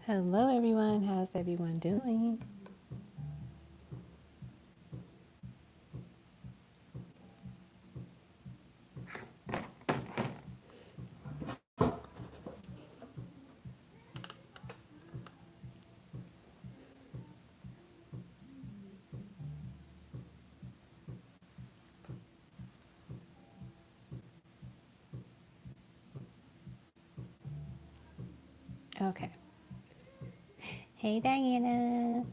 Hello, everyone. How's everyone doing? Okay. Hey, Diana.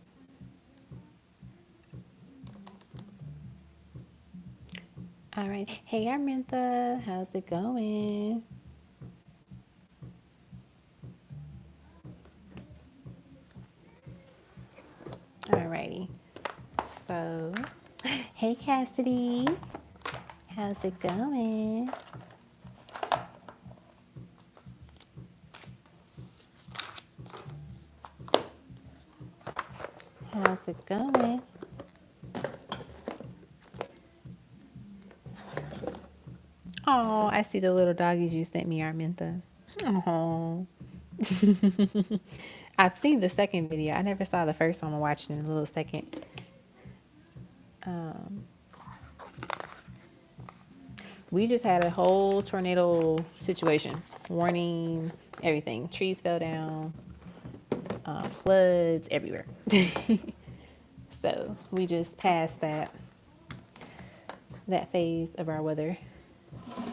All right. Hey, Armintha. How's it going? All righty. So, hey, Cassidy. How's it going? How's it going? Oh, I see the little doggies you sent me, Armintha. Oh. I've seen the second video. I never saw the first one. I'm watching in a little second. Um, we just had a whole tornado situation. Warning, everything. Trees fell down, floods everywhere. So we just passed that phase of our weather.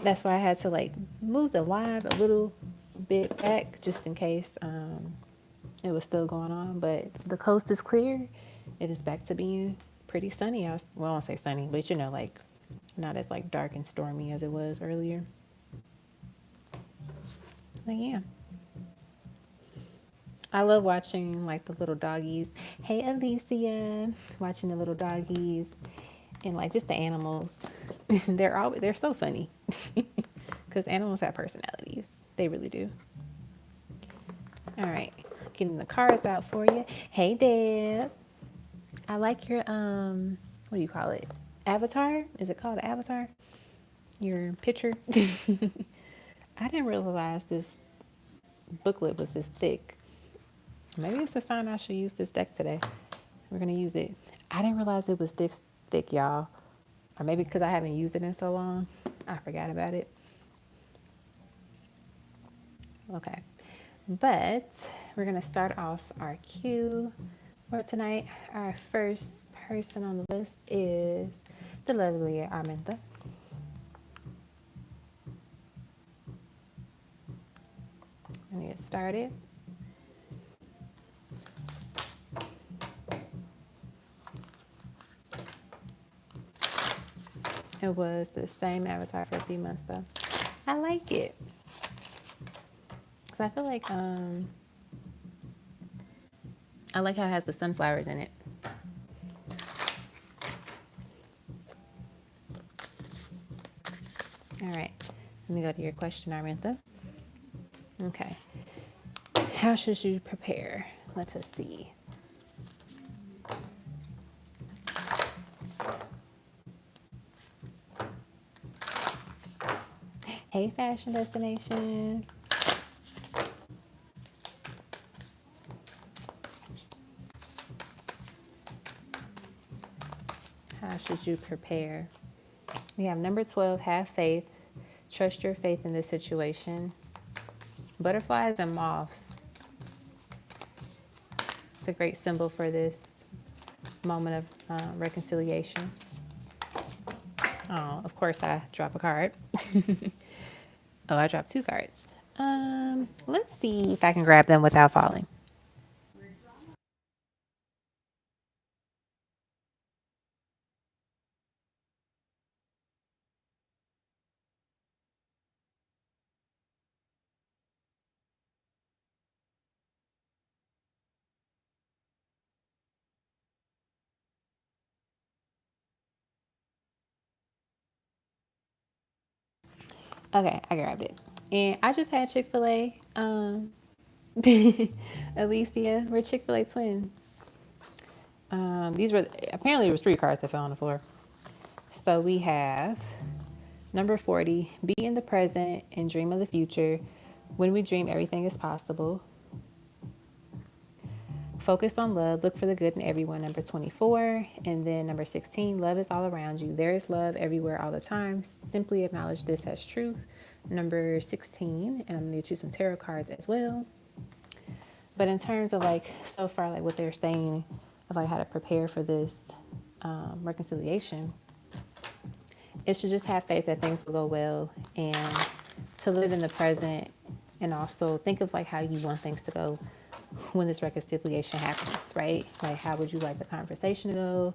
That's why I had to like move the live a little bit back just in case it was still going on. But the coast is clear. It is back to being pretty sunny. Well, I won't say sunny, but like not as like dark and stormy as it was earlier. But yeah. I love watching like the little doggies. Hey Alicia, watching the little doggies and like just the animals. They're so funny because animals have personalities. They really do. All right, getting the cards out for you. Hey Deb, I like your what do you call it? Avatar? Is it called avatar? Your picture. I didn't realize this booklet was this thick. Maybe it's a sign I should use this deck today. We're gonna use it. I didn't realize it was this thick, y'all. Or maybe because I haven't used it in so long, I forgot about it. Okay, but we're gonna start off our cue for tonight. Our first person on the list is the lovely Arminta. Let me get started. It was the same avatar for a few months though. I like it. Cause I feel like I like how it has the sunflowers in it. All right, let me go to your question, Arminta. Okay. How should you prepare? Let us see. Hey, fashion destination. How should you prepare? We have number 12, have faith. Trust your faith in this situation. Butterflies and moths. It's a great symbol for this moment of reconciliation. Oh, of course I drop a card. Oh, I dropped two cards. Let's see if I can grab them without falling. Okay, I grabbed it. And I just had Chick-fil-A. Alicia, we're Chick-fil-A twins. These were apparently it was three cards that fell on the floor. So we have number 40, be in the present and dream of the future. When we dream, everything is possible. Focus on love. Look for the good in everyone. Number 24. And then number 16, love is all around you. There is love everywhere all the time. Simply acknowledge this as truth. Number 16, and I'm going to get you some tarot cards as well. But in terms of like so far, like what they're saying of like how to prepare for this reconciliation, it should just have faith that things will go well and to live in the present and also think of like how you want things to go when this reconciliation happens, right? Like how would you like the conversation to go?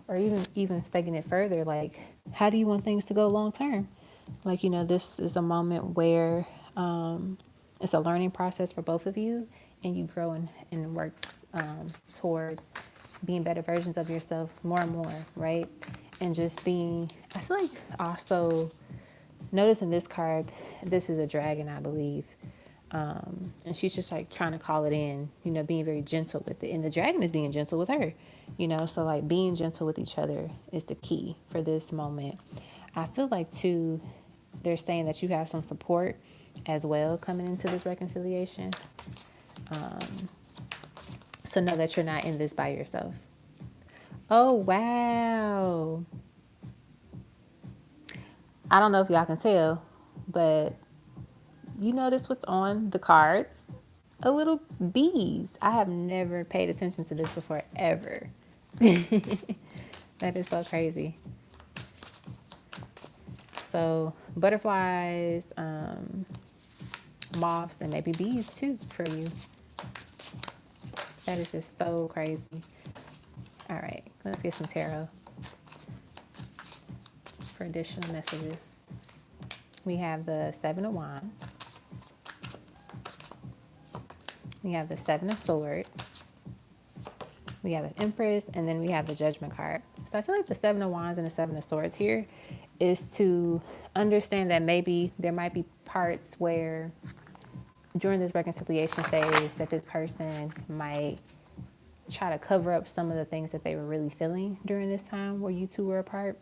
Or even taking it further, like how do you want things to go long term? Like, this is a moment where it's a learning process for both of you and you grow and work towards being better versions of yourselves more and more, right? And just being, I feel like also noticing this card, this is a dragon, I believe. And she's just like trying to call it in, being very gentle with it. And the dragon is being gentle with her, so like being gentle with each other is the key for this moment. I feel like too, they're saying that you have some support as well coming into this reconciliation. So know that you're not in this by yourself. Oh, wow. I don't know if y'all can tell, but you notice what's on the cards? A little bees. I have never paid attention to this before, ever. That is so crazy. So butterflies, moths, and maybe bees too for you. That is just so crazy. All right, let's get some tarot for additional messages. We have the Seven of Wands. We have the Seven of Swords. We have the Empress, and then we have the Judgment card. So I feel like the Seven of Wands and the Seven of Swords here is to understand that maybe there might be parts where during this reconciliation phase that this person might try to cover up some of the things that they were really feeling during this time where you two were apart.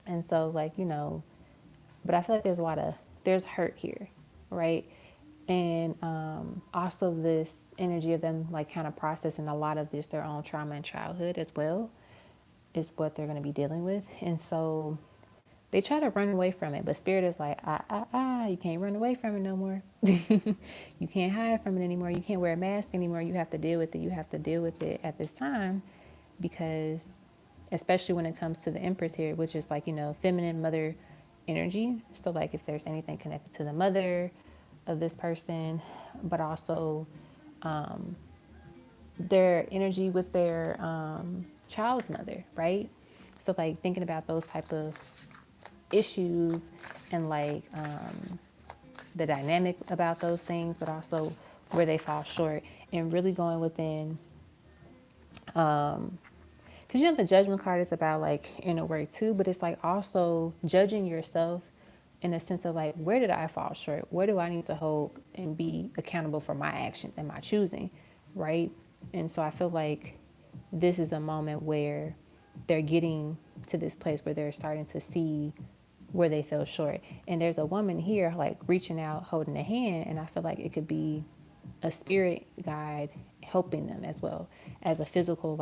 And so like, but I feel like there's hurt here, right? And also this energy of them like kind of processing a lot of their own trauma in childhood as well is what they're going to be dealing with. And so they try to run away from it, but Spirit is like, you can't run away from it no more. You can't hide from it anymore. You can't wear a mask anymore. You have to deal with it. You have to deal with it at this time because especially when it comes to the Empress here, which is like, feminine mother energy. So like if there's anything connected to the mother of this person, but also their energy with their child's mother, right? So like thinking about those type of issues and like the dynamic about those things, but also where they fall short and really going within because the Judgment card is about like inner work too, but it's like also judging yourself in a sense of like, where did I fall short? Where do I need to hold and be accountable for my actions and my choosing, right? And so I feel like this is a moment where they're getting to this place where they're starting to see where they fell short. And there's a woman here like reaching out, holding a hand, and I feel like it could be a spirit guide helping them as well as a physical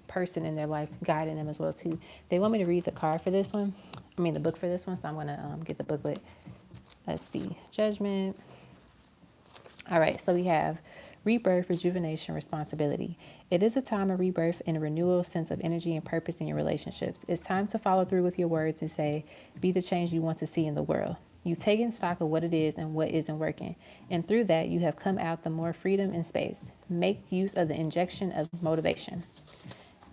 person in their life guiding them as well too. They want me to read the card for this one, the book for this one, so I'm gonna get the booklet. Let's see. Judgment. All right, so we have rebirth, rejuvenation, responsibility. It is a time of rebirth and a renewal sense of energy and purpose in your relationships. It's time to follow through with your words and say, be the change you want to see in the world. You've taken stock of what it is and what isn't working. And through that, you have come out the more freedom and space. Make use of the injection of motivation.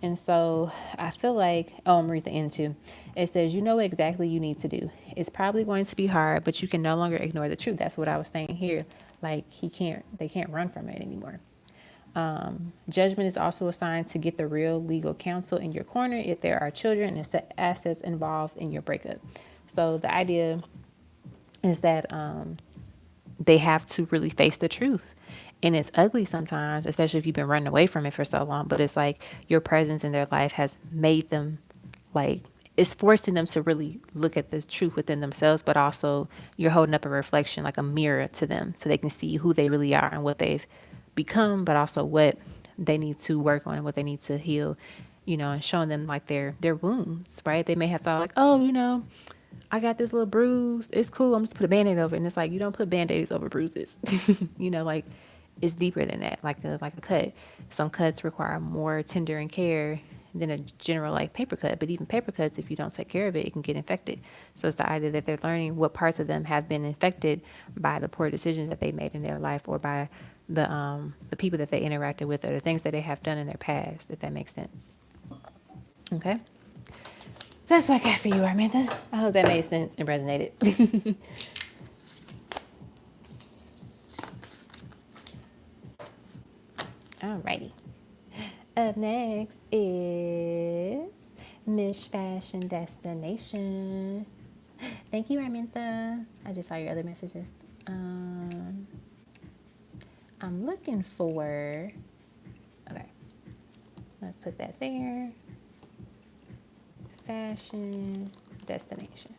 And so I feel like, I'm going to read the end too. It says, you know what exactly you need to do. It's probably going to be hard, but you can no longer ignore the truth. That's what I was saying here. Like they can't run from it anymore. Judgment is also assigned to get the real legal counsel in your corner if there are children and assets involved in your breakup. So the idea is that they have to really face the truth. And it's ugly sometimes, especially if you've been running away from it for so long. But it's like your presence in their life has made them it's forcing them to really look at the truth within themselves, but also you're holding up a reflection, like a mirror to them so they can see who they really are and what they've become, but also what they need to work on and what they need to heal, and showing them like their wounds, right? They may have thought like, oh, I got this little bruise. It's cool. I'm just put a band-aid over it. And it's like, you don't put band-aids over bruises. Like it's deeper than that. Like a cut. Some cuts require more tender and care than a general like paper cut. But even paper cuts, if you don't take care of it, it can get infected. So it's the idea that they're learning what parts of them have been infected by the poor decisions that they made in their life, or by the people that they interacted with, or the things that they have done in their past, if that makes sense. Okay. So that's what I got for you, Armanda. I hope that made sense and resonated. Alrighty. Up next is Miss Fashion Destination. Thank you, Armanda. I just saw your other messages. I'm looking for... Okay. Let's put that there. Fashion Destination.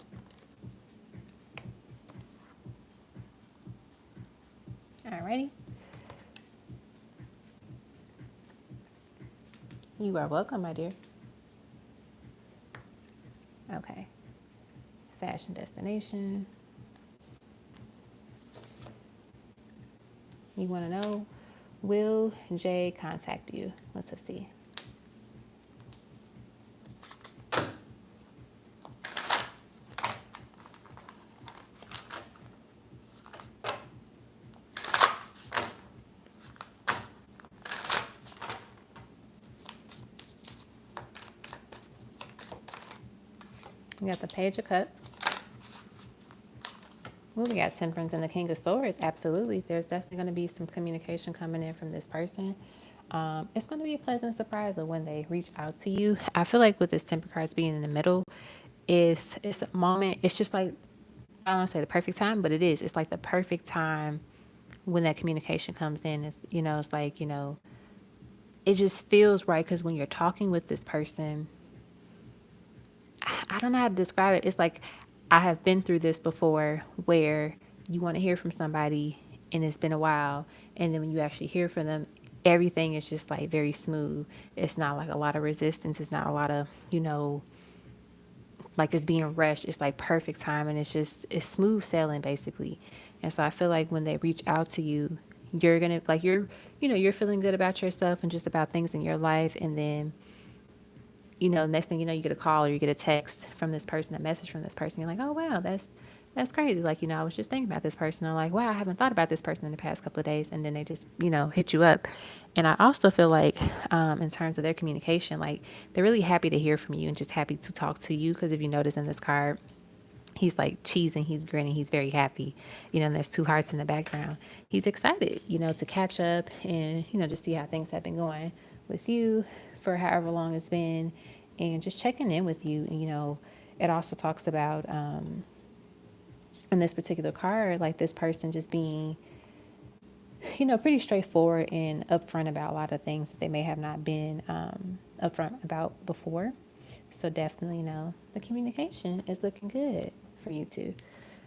Alrighty. You are welcome, my dear. Okay. Fashion Destination. You want to know, will Jay contact you? Let's see. We got the Page of Cups. Ooh, we got Temperance and the King of Swords. Absolutely. There's definitely going to be some communication coming in from this person. It's going to be a pleasant surprise of when they reach out to you. I feel like with this Temper cards being in the middle, it's a moment. It's just like, I don't want to say the perfect time, but it is. It's like the perfect time when that communication comes in. It's, it's like, it just feels right, because when you're talking with this person, I don't know how to describe it. It's like, I have been through this before, where you want to hear from somebody and it's been a while, and then when you actually hear from them, everything is just like very smooth. It's not like a lot of resistance. It's not a lot of, like it's being rushed. It's like perfect time, and it's smooth sailing basically. And so I feel like when they reach out to you, you're gonna like you're feeling good about yourself and just about things in your life, and then next thing you know, you get a call or you get a text from this person, a message from this person. You're like, oh wow, that's crazy. Like, I was just thinking about this person. I'm like, wow, I haven't thought about this person in the past couple of days. And then they just, hit you up. And I also feel like, in terms of their communication, like they're really happy to hear from you and just happy to talk to you. Because if you notice in this card, he's like cheesing, he's grinning, he's very happy, and there's two hearts in the background. He's excited, to catch up and, just see how things have been going with you for however long it's been, and just checking in with you. And, it also talks about, in this particular card, like this person just being, pretty straightforward and upfront about a lot of things that they may have not been upfront about before. So definitely, the communication is looking good for you two.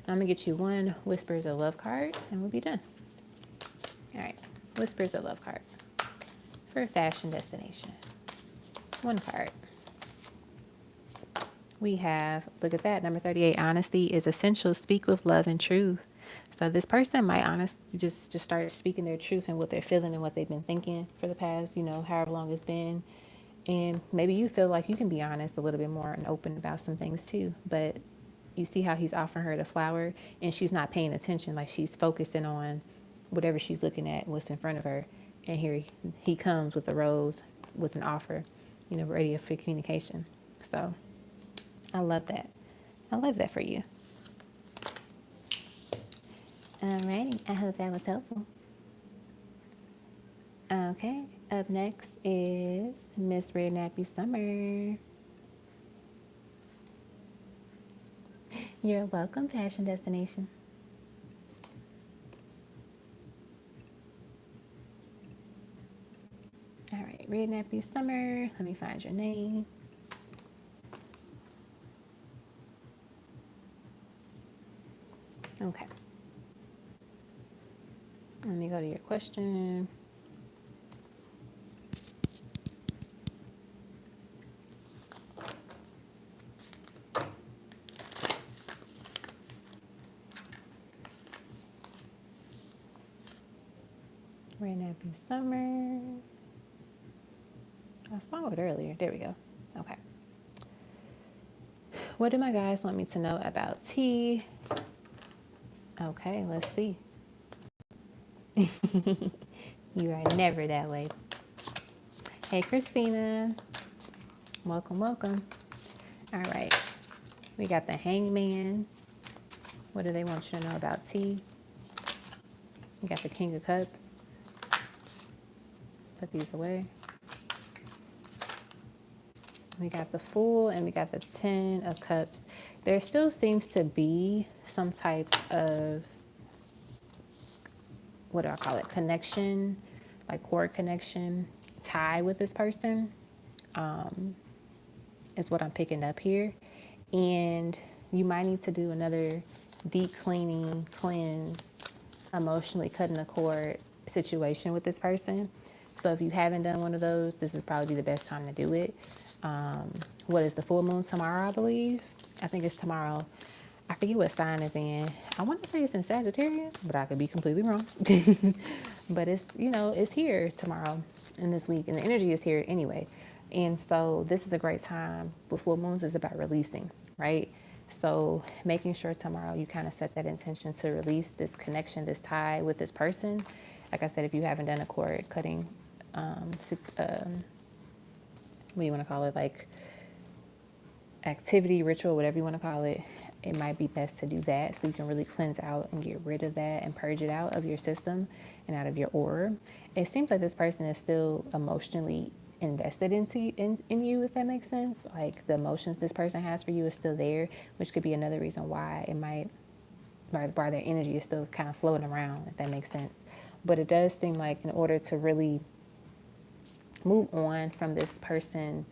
I'm going to get you one Whispers of Love card and we'll be done. All right. Whispers of Love card for Fashion Destination. One card. We have, look at that, number 38, honesty is essential. Speak with love and truth. So this person might honestly just start speaking their truth and what they're feeling and what they've been thinking for the past, however long it's been. And maybe you feel like you can be honest a little bit more and open about some things too. But you see how he's offering her the flower and she's not paying attention. Like she's focusing on whatever she's looking at, what's in front of her. And here he comes with a rose, with an offer, ready for communication. So I love that. I love that for you. Alrighty, I hope that was helpful. Okay, up next is Miss Red Nappy Summer. You're welcome, Fashion Destination. All right, Red Nappy Summer. Let me find your name. Okay. Let me go to your question. Rain Happy Summer. I saw it earlier. There we go. Okay. What do my guys want me to know about tea? Okay, let's see. You are never that way. Hey, Christina. Welcome, welcome. All right. We got the Hangman. What do they want you to know about tea? We got the King of Cups. Put these away. We got the Fool and we got the 10 of Cups. There still seems to be some type of, what do I call it? Connection, like cord connection, tie with this person, is what I'm picking up here. And you might need to do another deep cleaning, cleanse, emotionally cutting a cord situation with this person. So if you haven't done one of those, this would probably be the best time to do it. What is the full moon tomorrow, I believe? I think it's tomorrow. I forget what sign it's in. I want to say it's in Sagittarius, but I could be completely wrong. But it's, it's here tomorrow and this week, and the energy is here anyway. And so this is a great time. With full moons is about releasing, right? So making sure tomorrow you kind of set that intention to release this connection, this tie with this person. Like I said, if you haven't done a cord cutting, what do you want to call it? Like activity, ritual, whatever you want to call it. It might be best to do that so you can really cleanse out and get rid of that and purge it out of your system and out of your aura. It seems like this person is still emotionally invested in you, if that makes sense. Like the emotions this person has for you is still there, which could be another reason why it might, why their energy is still kind of floating around, if that makes sense. But it does seem like in order to really move on from this person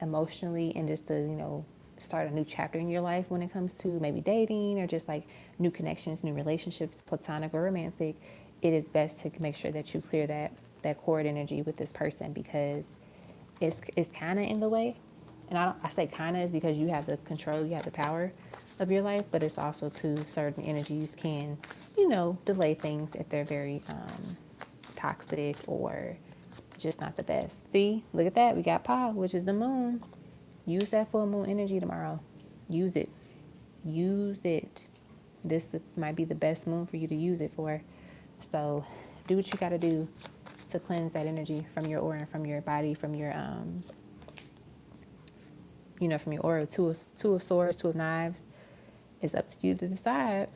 emotionally and just to, start a new chapter in your life when it comes to maybe dating or just like new connections, new relationships, platonic or romantic, it is best to make sure that you clear that cord energy with this person, because it's kind of in the way. And I say kind of is because you have the control, you have the power of your life, but it's also too certain energies can, delay things if they're very toxic or just not the best. See, look at that. We got Pa, which is the moon. Use that full moon energy tomorrow. Use it. Use it. This might be the best moon for you to use it for. So do what you got to do to cleanse that energy from your aura and from your body, from your, from your aura. Two of Swords, Two of Knives. It's up to you to decide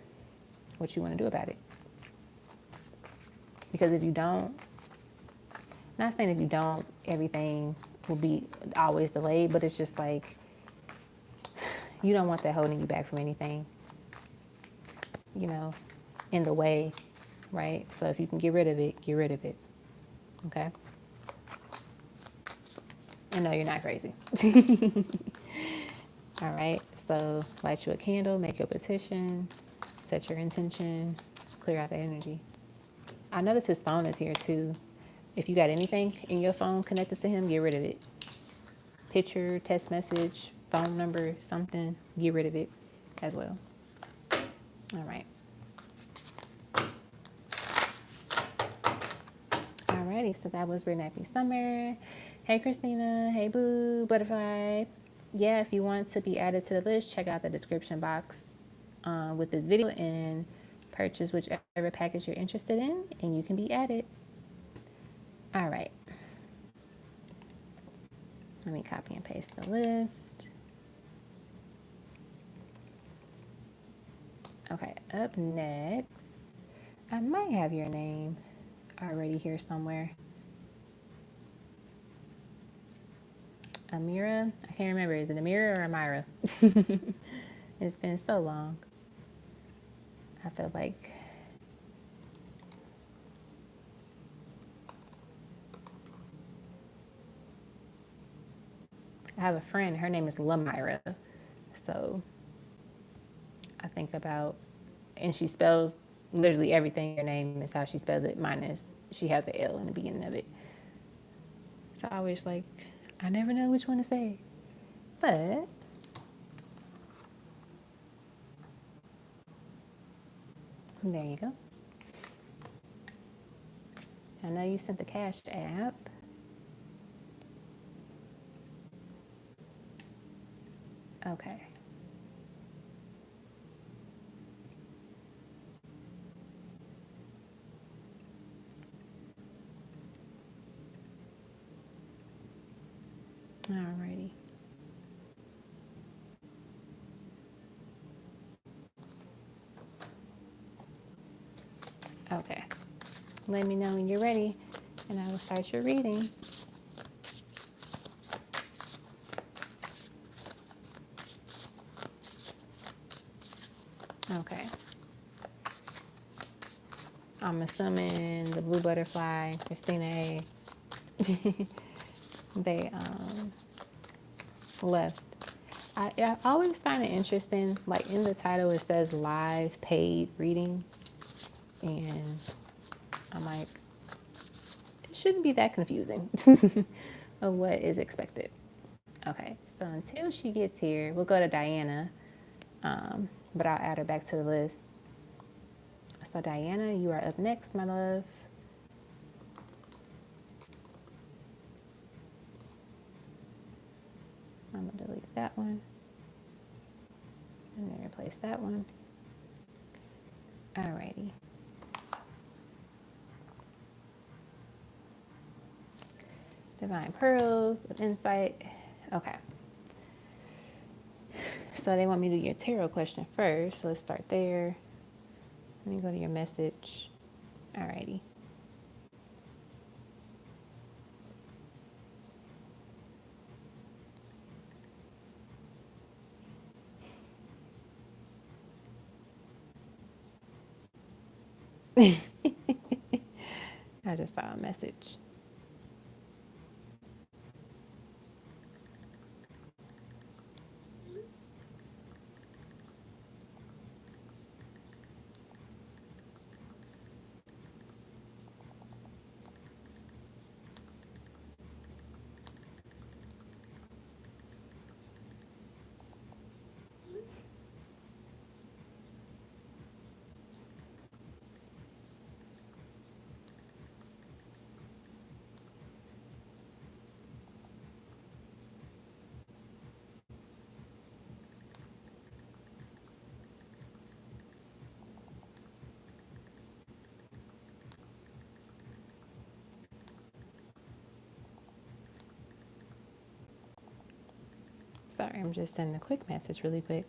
what you want to do about it. Because if you don't, not saying if you don't, everything will be always delayed, but it's just like, you don't want that holding you back from anything, in the way, right? So if you can get rid of it, get rid of it. Okay? And no, you're not crazy. All right. So light you a candle, make your petition, set your intention, clear out the energy. I notice his phone is here too. If you got anything in your phone connected to him, get rid of it. Picture, text message, phone number, something, get rid of it as well. All right. Alrighty, so that was Rain Happy Summer. Hey Christina, hey Boo, Butterfly. Yeah, if you want to be added to the list, check out the description box with this video and purchase whichever package you're interested in, and you can be added. All right. Let me copy and paste the list. Okay, up next, I might have your name already here somewhere. Amira? I can't remember. Is it Amira or Amira? It's been so long. I feel like I have a friend, her name is Lamira. So I think about, and she spells literally everything. Her name is how she spells it, minus she has an L in the beginning of it. So I always like, I never know which one to say. But there you go. I know you sent the Cash App. Okay. Alrighty. Okay. Let me know when you're ready, and I will start your reading. Okay. I'm assuming the blue butterfly, Christina A, they left. I always find it interesting, like in the title it says live paid reading, and I'm like, it shouldn't be that confusing of what is expected. Okay, so until she gets here, we'll go to Diana, but I'll add her back to the list. So Diana, you are up next, my love. I'm gonna delete that one and then replace that one. Alrighty. Divine Pearls with Insight. Okay. So they want me to do your tarot question first. So let's start there. Let me go to your message. Alrighty. I just saw a message. Sorry, I'm just sending a quick message really quick.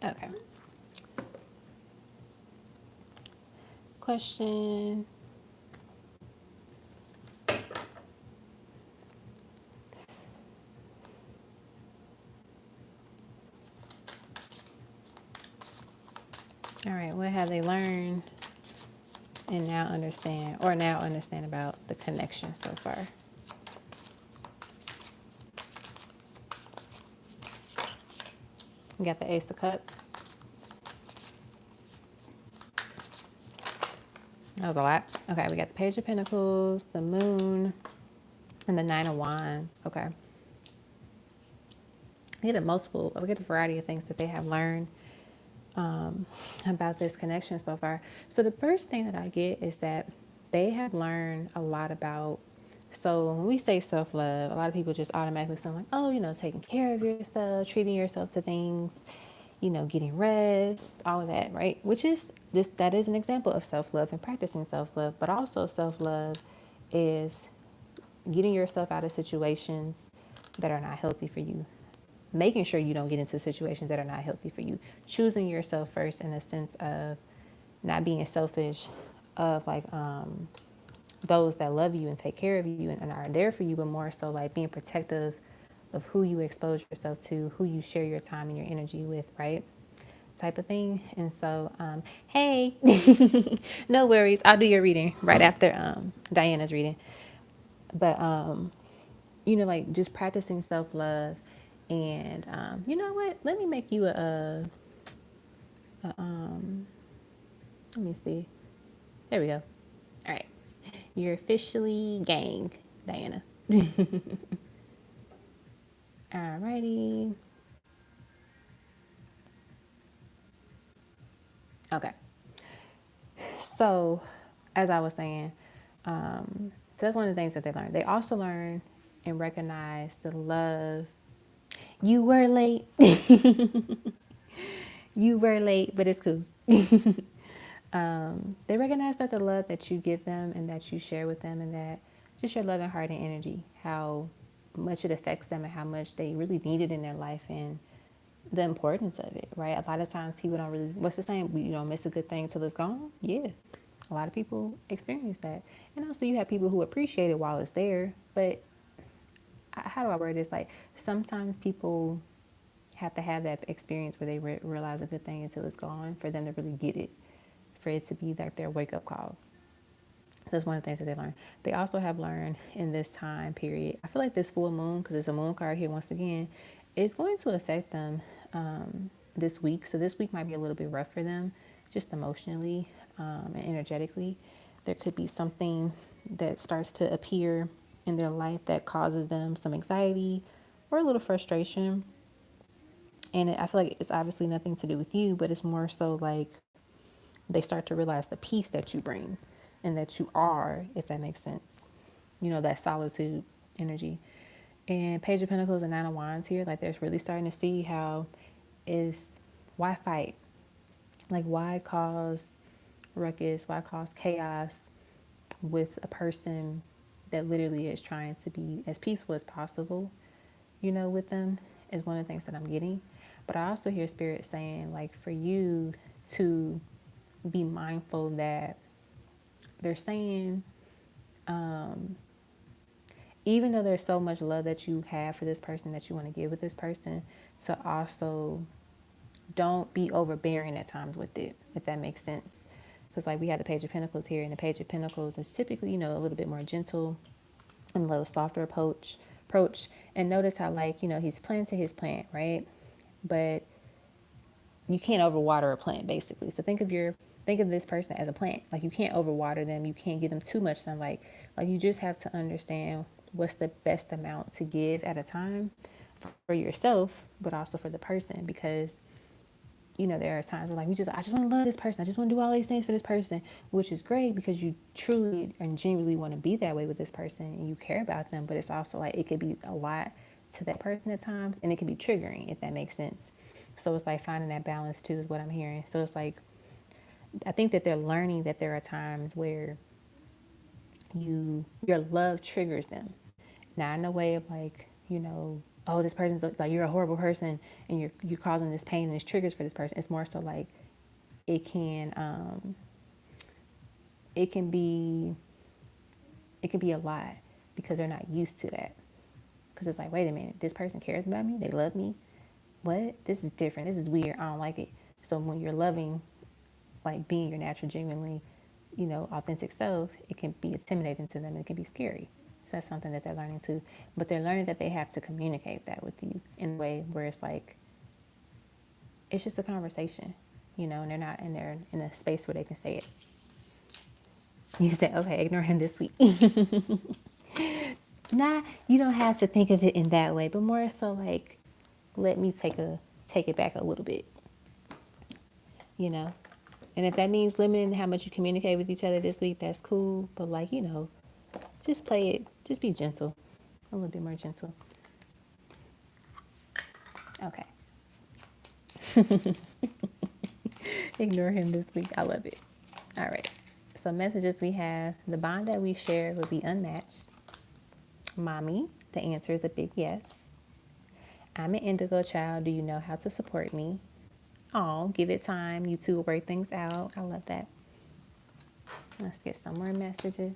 Okay. Question. All right, what have they learned and now understand about the connection so far? We got the Ace of Cups. That was a lot. Okay, we got the Page of Pentacles, the Moon, and the Nine of Wands. Okay. We get a variety of things that they have learned about this connection so far. So the first thing that I get is that they have learned a lot about, so when we say self-love, a lot of people just automatically sound like, oh, taking care of yourself, treating yourself to things, getting rest, all of that, right? That is an example of self-love and practicing self-love, but also self-love is getting yourself out of situations that are not healthy for you, making sure you don't get into situations that are not healthy for you, choosing yourself first in the sense of not being selfish, of like those that love you and take care of you and are there for you, but more so like being protective of who you expose yourself to, who you share your time and your energy with, right? Type of thing. And so, hey, no worries. I'll do your reading right after Diana's reading. But, like just practicing self-love. And you know what? Let me make you let me see. There we go. All right. You're officially gang, Diana. Alrighty. Okay. So, as I was saying, so that's one of the things that they learn. They also learn and recognize the love. You were late. You were late, but it's cool. They recognize that the love that you give them and that you share with them, and that just your love and heart and energy, how much it affects them and how much they really need it in their life, and the importance of it, right? A lot of times people don't really, what's the saying? You don't miss a good thing till it's gone. Yeah. A lot of people experience that. And also you have people who appreciate it while it's there. But how do I word this? Like sometimes people have to have that experience where they realize a good thing until it's gone for them to really get it, for it to be like their wake up call. So that's one of the things that they learn. They also have learned in this time period. I feel like this full moon, because it's a moon card here once again, is going to affect them this week. So this week might be a little bit rough for them, just emotionally and energetically. There could be something that starts to appear in their life that causes them some anxiety or a little frustration. And I feel like it's obviously nothing to do with you, but it's more so like they start to realize the peace that you bring and that you are, if that makes sense. You know, that solitude energy. And Page of Pentacles and Nine of Wands here, like they're really starting to see how is why fight? Like why cause ruckus? Why cause chaos with a person that literally is trying to be as peaceful as possible, you know, with them is one of the things that I'm getting. But I also hear Spirit saying, like, for you to be mindful that they're saying, even though there's so much love that you have for this person that you want to give with this person, to also don't be overbearing at times with it, if that makes sense. Because like we have the Page of Pentacles here, and the Page of Pentacles is typically, you know, a little bit more gentle and a little softer approach. And notice how, like, you know, he's planting his plant, right? But you can't overwater a plant, basically. So think of this person as a plant. Like you can't overwater them. You can't give them too much sunlight. Like you just have to understand what's the best amount to give at a time for yourself, but also for the person. Because you know, there are times where like I just want to love this person. I just want to do all these things for this person, which is great because you truly and genuinely want to be that way with this person and you care about them. But it's also like it could be a lot to that person at times, and it can be triggering, if that makes sense. So it's like finding that balance too is what I'm hearing. So it's like I think that they're learning that there are times where your love triggers them, not in a way of like, you know, oh, this person's like you're a horrible person and you're causing this pain and this triggers for this person. It's more so like it can it can be a lot because they're not used to that. Because it's like, wait a minute, this person cares about me, they love me. What? This is different. This is weird. I don't like it. So when you're loving, like being your natural, genuinely, you know, authentic self, it can be intimidating to them. It can be scary. So that's something that they're learning too. But they're learning that they have to communicate that with you in a way where it's like, it's just a conversation, you know, and they're in a space where they can say it. You said, okay, ignore him this week. Nah, you don't have to think of it in that way, but more so like, let me take it back a little bit, you know. And if that means limiting how much you communicate with each other this week, that's cool. But like, you know, just play it. Just be gentle, a little bit more gentle. Okay. Ignore him this week. I love it. All right. So messages we have: the bond that we share will be unmatched. Mommy, the answer is a big yes. I'm an indigo child. Do you know how to support me? Oh, give it time. You two will work things out. I love that. Let's get some more messages.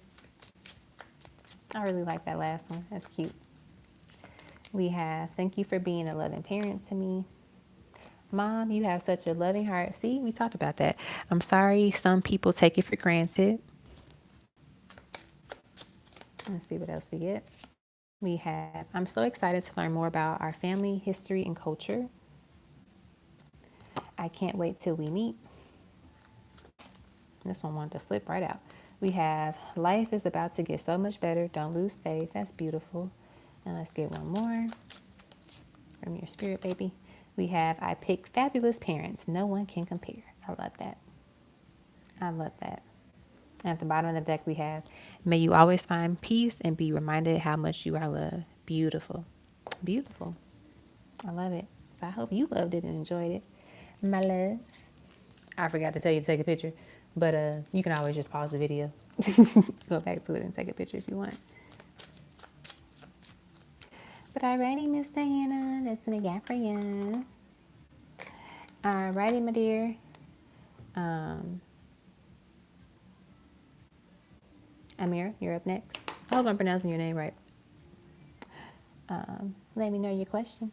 I really like that last one. That's cute. We have, thank you for being a loving parent to me. Mom, you have such a loving heart. See, we talked about that. I'm sorry some people take it for granted. Let's see what else we get. We have, I'm so excited to learn more about our family, history, and culture. I can't wait till we meet. This one wanted to flip right out. We have, life is about to get so much better. Don't lose faith. That's beautiful. And let's get one more. from your spirit, baby. We have, I pick fabulous parents. No one can compare. I love that. I love that. At the bottom of the deck, we have, may you always find peace and be reminded how much you are loved. Beautiful. Beautiful. I love it. So I hope you loved it and enjoyed it. My love. I forgot to tell you to take a picture, but you can always just pause the video, go back to it and take a picture if you want. But alrighty, Miss Diana, that's what I got for you. Alrighty, my dear. Amira, you're up next. I hope I'm pronouncing your name right. Let me know your question.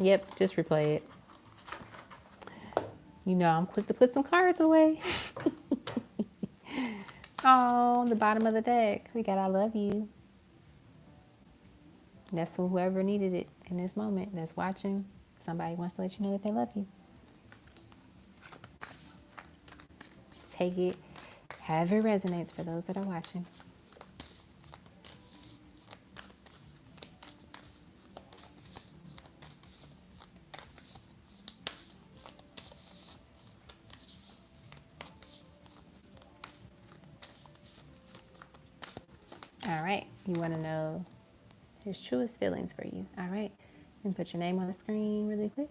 Yep, just replay it. You know I'm quick to put some cards away. Oh, the bottom of the deck. We got I love you. That's for whoever needed it in this moment that's watching. Somebody wants to let you know that they love you. Take it however it resonates for those that are watching. All right, you want to know his truest feelings for you. All right, and put your name on the screen really quick.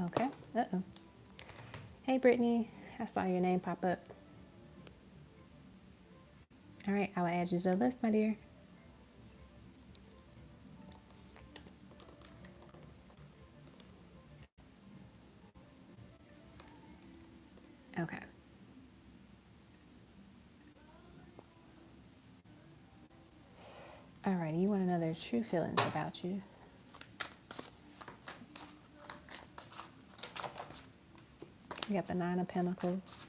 Okay. Uh-oh. Hey, Brittany. I saw your name pop up. All right, I will add you to the list, my dear. Okay. All right, you want to know their true feelings about you. We got the Nine of Pentacles.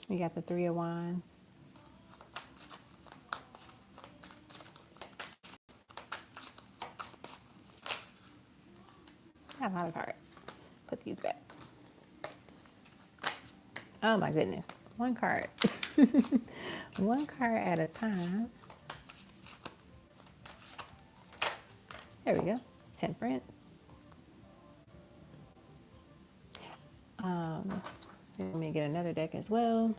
We got the Three of Wands. Got a lot of cards. Put these back. Oh my goodness. One card. One card at a time. There we go. Temperance. Let me get another deck as well.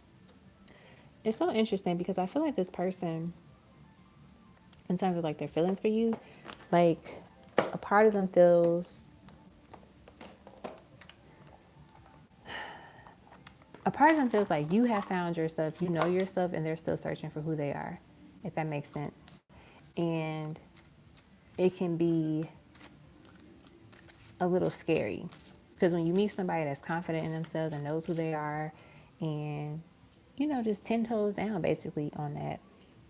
It's so interesting because I feel like this person, in terms of like their feelings for you, like a part of them feels, like you have found yourself, you know yourself, and they're still searching for who they are, if that makes sense. And it can be a little scary because when you meet somebody that's confident in themselves and knows who they are and, you know, just 10 toes down basically on that,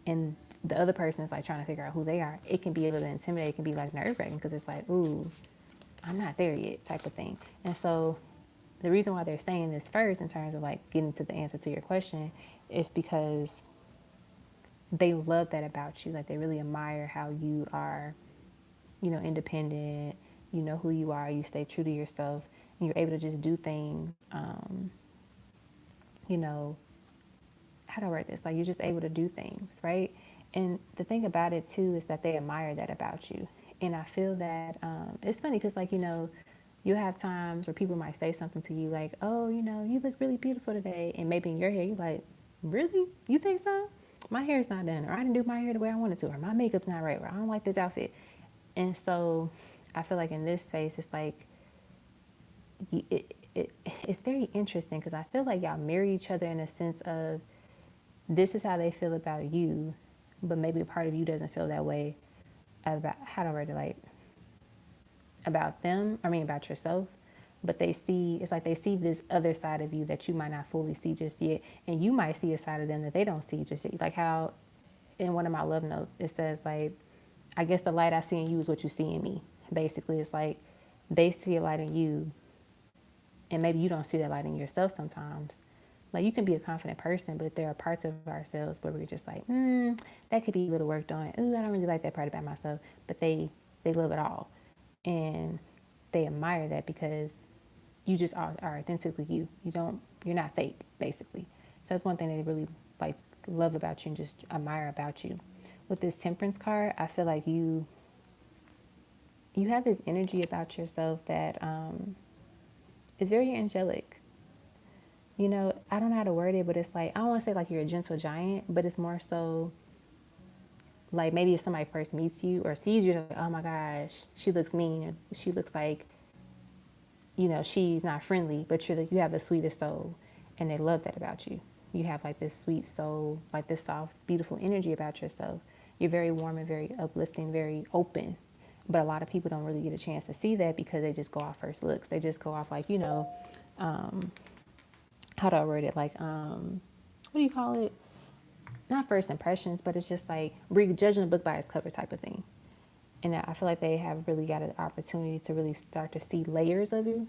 and the other person is like trying to figure out who they are, it can be a little intimidating. It can be like nerve-wracking because it's like, ooh, I'm not there yet type of thing. And so the reason why they're saying this first in terms of like getting to the answer to your question is because they love that about you. Like they really admire how you are, you know, independent, you know who you are, you stay true to yourself, and you're able to just do things, you know, how do I write this? Like you're just able to do things, right? And the thing about it too is that they admire that about you. And I feel that it's funny because like, you know, you have times where people might say something to you like, oh, you know, you look really beautiful today. And maybe in your hair, you're like, really? You think so? My hair's not done, or I didn't do my hair the way I wanted to, or my makeup's not right, or I don't like this outfit. And so I feel like in this space, it's like, it's very interesting because I feel like y'all marry each other in a sense of this is how they feel about you, but maybe a part of you doesn't feel that way about, how do I write it, like, about them, I mean about yourself, but they see, it's like they see this other side of you that you might not fully see just yet, and you might see a side of them that they don't see just yet. Like how in one of my love notes, it says like, I guess the light I see in you is what you see in me. Basically, it's like they see a light in you, and maybe you don't see that light in yourself sometimes. Like you can be a confident person, but there are parts of ourselves where we're just like, that could be a little work done. Ooh, I don't really like that part about myself. But they love it all, and they admire that because you just are authentically you. You're not fake, basically. So that's one thing they really like love about you and just admire about you. With this Temperance card, I feel like you have this energy about yourself that is very angelic. You know, I don't know how to word it, but it's like, I don't want to say like you're a gentle giant, but it's more so like maybe if somebody first meets you or sees you, they're like, oh my gosh, she looks mean, or she looks like, you know, she's not friendly, but you have the sweetest soul, and they love that about you. You have like this sweet soul, like this soft, beautiful energy about yourself. You're very warm and very uplifting, very open. But a lot of people don't really get a chance to see that because they just go off first looks. They just go off like, you know, how do I word it? Like, what do you call it? Not first impressions, but it's just like judging a book by its cover type of thing. And I feel like they have really got an opportunity to really start to see layers of you.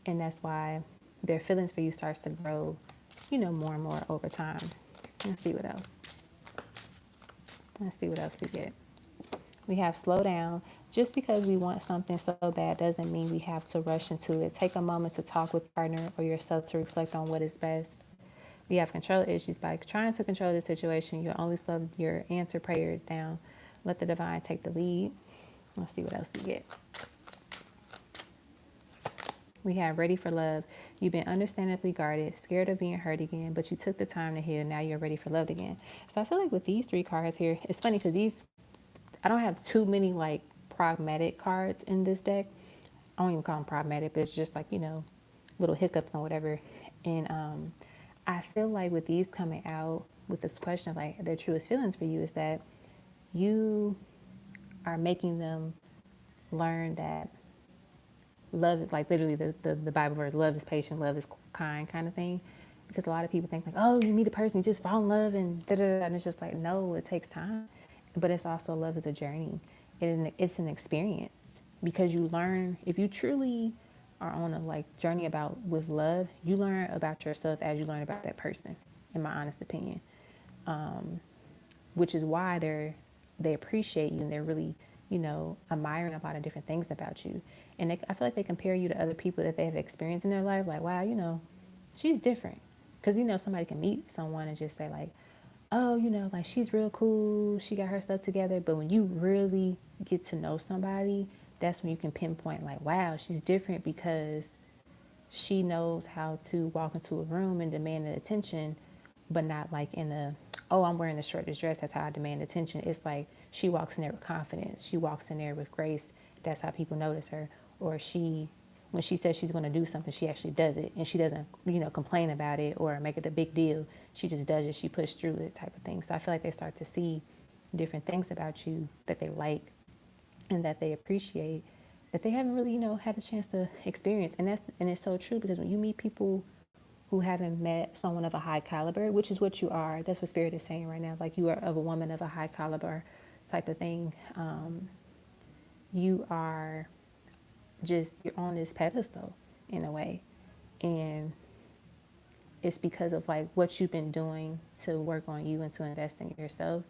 And that's why their feelings for you starts to grow, you know, more and more over time. Let's see what else. Let's see what else we get. We have slow down. Just because we want something so bad doesn't mean we have to rush into it. Take a moment to talk with your partner or yourself to reflect on what is best. We have control issues. By trying to control the situation, you'll only slow your answer prayers down. Let the divine take the lead. Let's see what else we get. We have ready for love. You've been understandably guarded, scared of being hurt again, but you took the time to heal. Now you're ready for love again. So I feel like with these three cards here, it's funny because I don't have too many like pragmatic cards in this deck. I don't even call them pragmatic, but it's just like, you know, little hiccups and whatever. And I feel like with these coming out with this question of like their truest feelings for you is that you are making them learn that love is like literally the Bible verse, love is patient, love is kind kind of thing. Because a lot of people think like, oh, you meet a person, you just fall in love and da da da. And it's just like, no, it takes time. But it's also love is a journey. It's an experience because you learn, if you truly are on a like journey with love, you learn about yourself as you learn about that person, in my honest opinion. Which is why they appreciate you and they're really, you know, admiring a lot of different things about you. And I feel like they compare you to other people that they have experienced in their life. Like, wow, you know, she's different. Because, you know, somebody can meet someone and just say like, oh, you know, like she's real cool. She got her stuff together. But when you really get to know somebody, that's when you can pinpoint like, wow, she's different because she knows how to walk into a room and demand the attention, but not like in a, oh, I'm wearing the shortest dress, that's how I demand attention. It's like she walks in there with confidence. She walks in there with grace. That's how people notice her. Or when she says she's going to do something, she actually does it. And she doesn't, you know, complain about it or make it a big deal. She just does it. She pushes through it type of thing. So I feel like they start to see different things about you that they like and that they appreciate that they haven't really, you know, had a chance to experience. And it's so true because when you meet people who haven't met someone of a high caliber, which is what you are, that's what Spirit is saying right now, like you are of a woman of a high caliber type of thing. You are you're on this pedestal in a way. And it's because of like what you've been doing to work on you and to invest in yourself.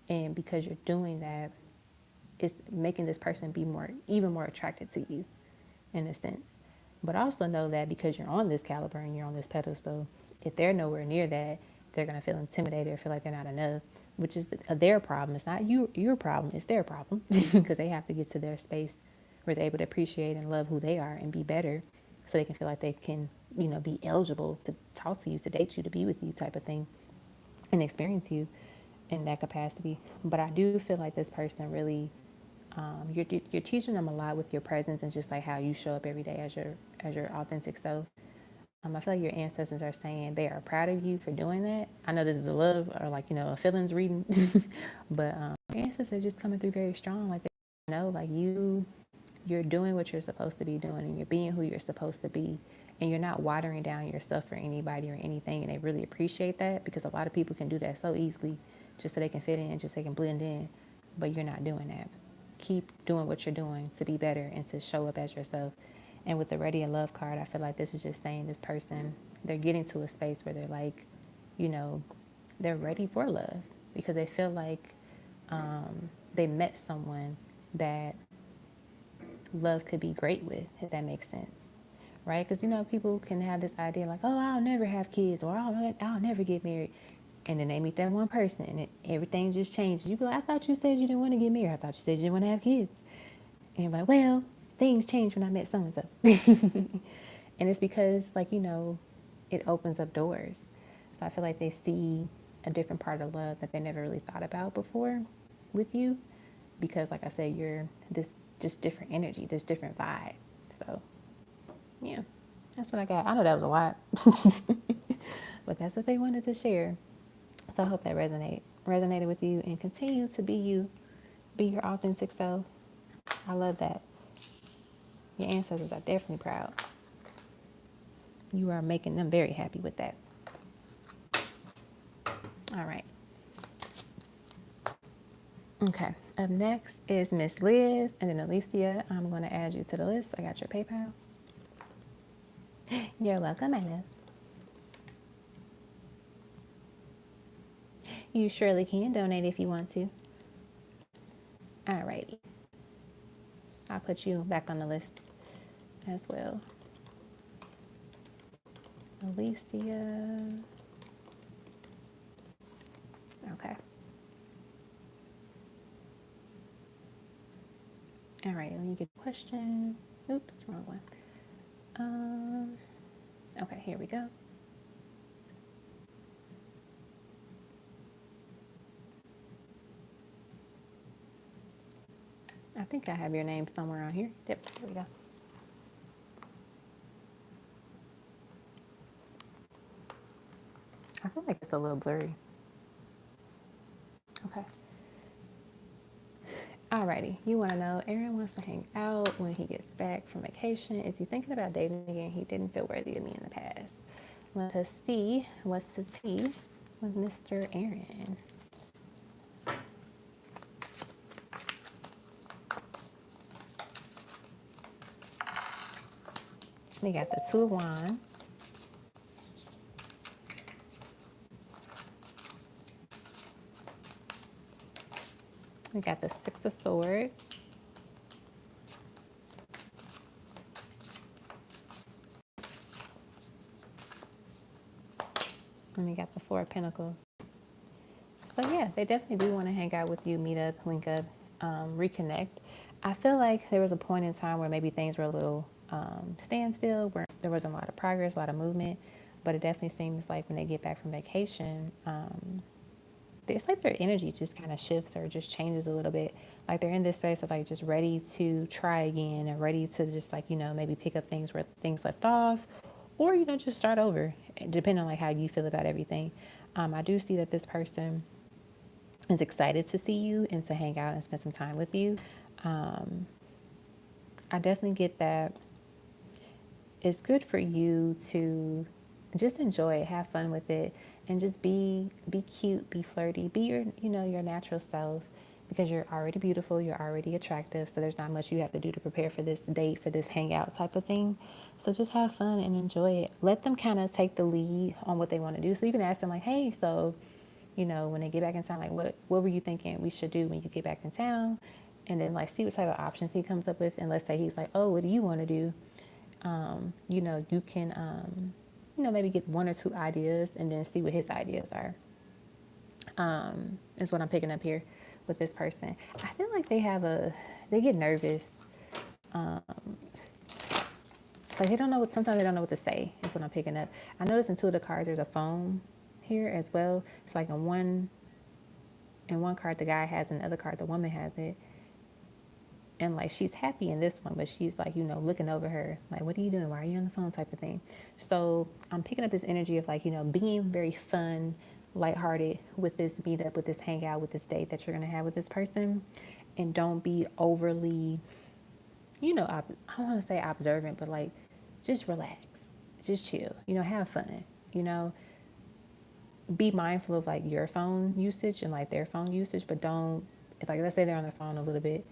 And because you're doing that, it's making this person be even more attracted to you in a sense. But also know that because you're on this caliber and you're on this pedestal, if they're nowhere near that, they're going to feel intimidated or feel like they're not enough, which is their problem. It's not your problem. It's their problem because they have to get to their space where they're able to appreciate and love who they are and be better so they can feel like they can, you know, be eligible to talk to you, to date you, to be with you type of thing and experience you in that capacity. But I do feel like this person really, you're teaching them a lot with your presence and just like how you show up every day as your authentic self. I feel like your ancestors are saying they are proud of you for doing that. I know this is a love or like, you know, a feelings reading, but your ancestors are just coming through very strong. Like they know, like you're doing what you're supposed to be doing and you're being who you're supposed to be. And you're not watering down yourself for anybody or anything. And they really appreciate that because a lot of people can do that so easily just so they can fit in, just so they can blend in. But you're not doing that. Keep doing what you're doing to be better and to show up as yourself. And with the Ready and Love card, I feel like this is just saying this person, they're getting to a space where they're like, you know, they're ready for love because they feel like they met someone that love could be great with, if that makes sense. Right? Because, you know, people can have this idea like, oh, I'll never have kids or I'll never get married. And then they meet that one person and everything just changes. You be like, I thought you said you didn't want to get married. I thought you said you didn't want to have kids. And you're like, well, things changed when I met so-and-so. And it's because, like, you know, it opens up doors. So I feel like they see a different part of love that they never really thought about before with you. Because, like I said, you're this just different energy, this different vibe. So, yeah, that's what I got. I know that was a lot. But that's what they wanted to share. So I hope that resonated with you, and continue to be you, be your authentic self. I love that. Your ancestors are definitely proud. You are making them very happy with that. All right. Okay. Up next is Miss Liz, and then Alicia. I'm going to add you to the list. I got your PayPal. You're welcome, my love. You surely can donate if you want to. All righty. I'll put you back on the list as well. Alicia. Okay. All right, let me get a question. Oops, wrong one. Okay, here we go. I think I have your name somewhere on here. Yep, here we go. I feel like it's a little blurry. Okay. Alrighty, you want to know, Aaron wants to hang out when he gets back from vacation. Is he thinking about dating again? He didn't feel worthy of me in the past. Let us see what's the tea with Mr. Aaron. We got the Two of Wands. We got the Six of Swords. And we got the Four of Pentacles. So yeah, they definitely do want to hang out with you, meet up, link up, reconnect. I feel like there was a point in time where maybe things were a little standstill, where there wasn't a lot of progress, a lot of movement. But it definitely seems like when they get back from vacation, it's like their energy just kind of shifts or just changes a little bit. Like they're in this space of like just ready to try again and ready to just like, you know, maybe pick up things where things left off, or, you know, just start over, depending on like how you feel about everything. I do see that this person is excited to see you and to hang out and spend some time with you. I definitely get that it's good for you to just enjoy it, have fun with it, and just be cute, be flirty, be your, you know, your natural self, because you're already beautiful, you're already attractive, so there's not much you have to do to prepare for this date, for this hangout type of thing. So just have fun and enjoy it. Let them kind of take the lead on what they want to do. So you can ask them like, hey, so, you know, when they get back in town, like what were you thinking we should do when you get back in town? And then like see what type of options he comes up with. And let's say he's like, oh, what do you want to do? You know, you can, you know, maybe get one or two ideas and then see what his ideas are. Is what I'm picking up here with this person. I feel like they get nervous. Like they don't know sometimes they don't know what to say, is what I'm picking up. I noticed in two of the cards, there's a phone here as well. It's like in one card, the guy has, and the other card, the woman has it. And like she's happy in this one, but she's like, you know, looking over her, like, what are you doing? Why are you on the phone type of thing? So I'm picking up this energy of like, you know, being very fun, lighthearted with this meetup, with this hangout, with this date that you're going to have with this person. And don't be overly, you know, I don't want to say observant, but like, just relax, just chill, you know, have fun, you know, be mindful of like your phone usage and like their phone usage, but don't, if like, let's say they're on their phone a little bit,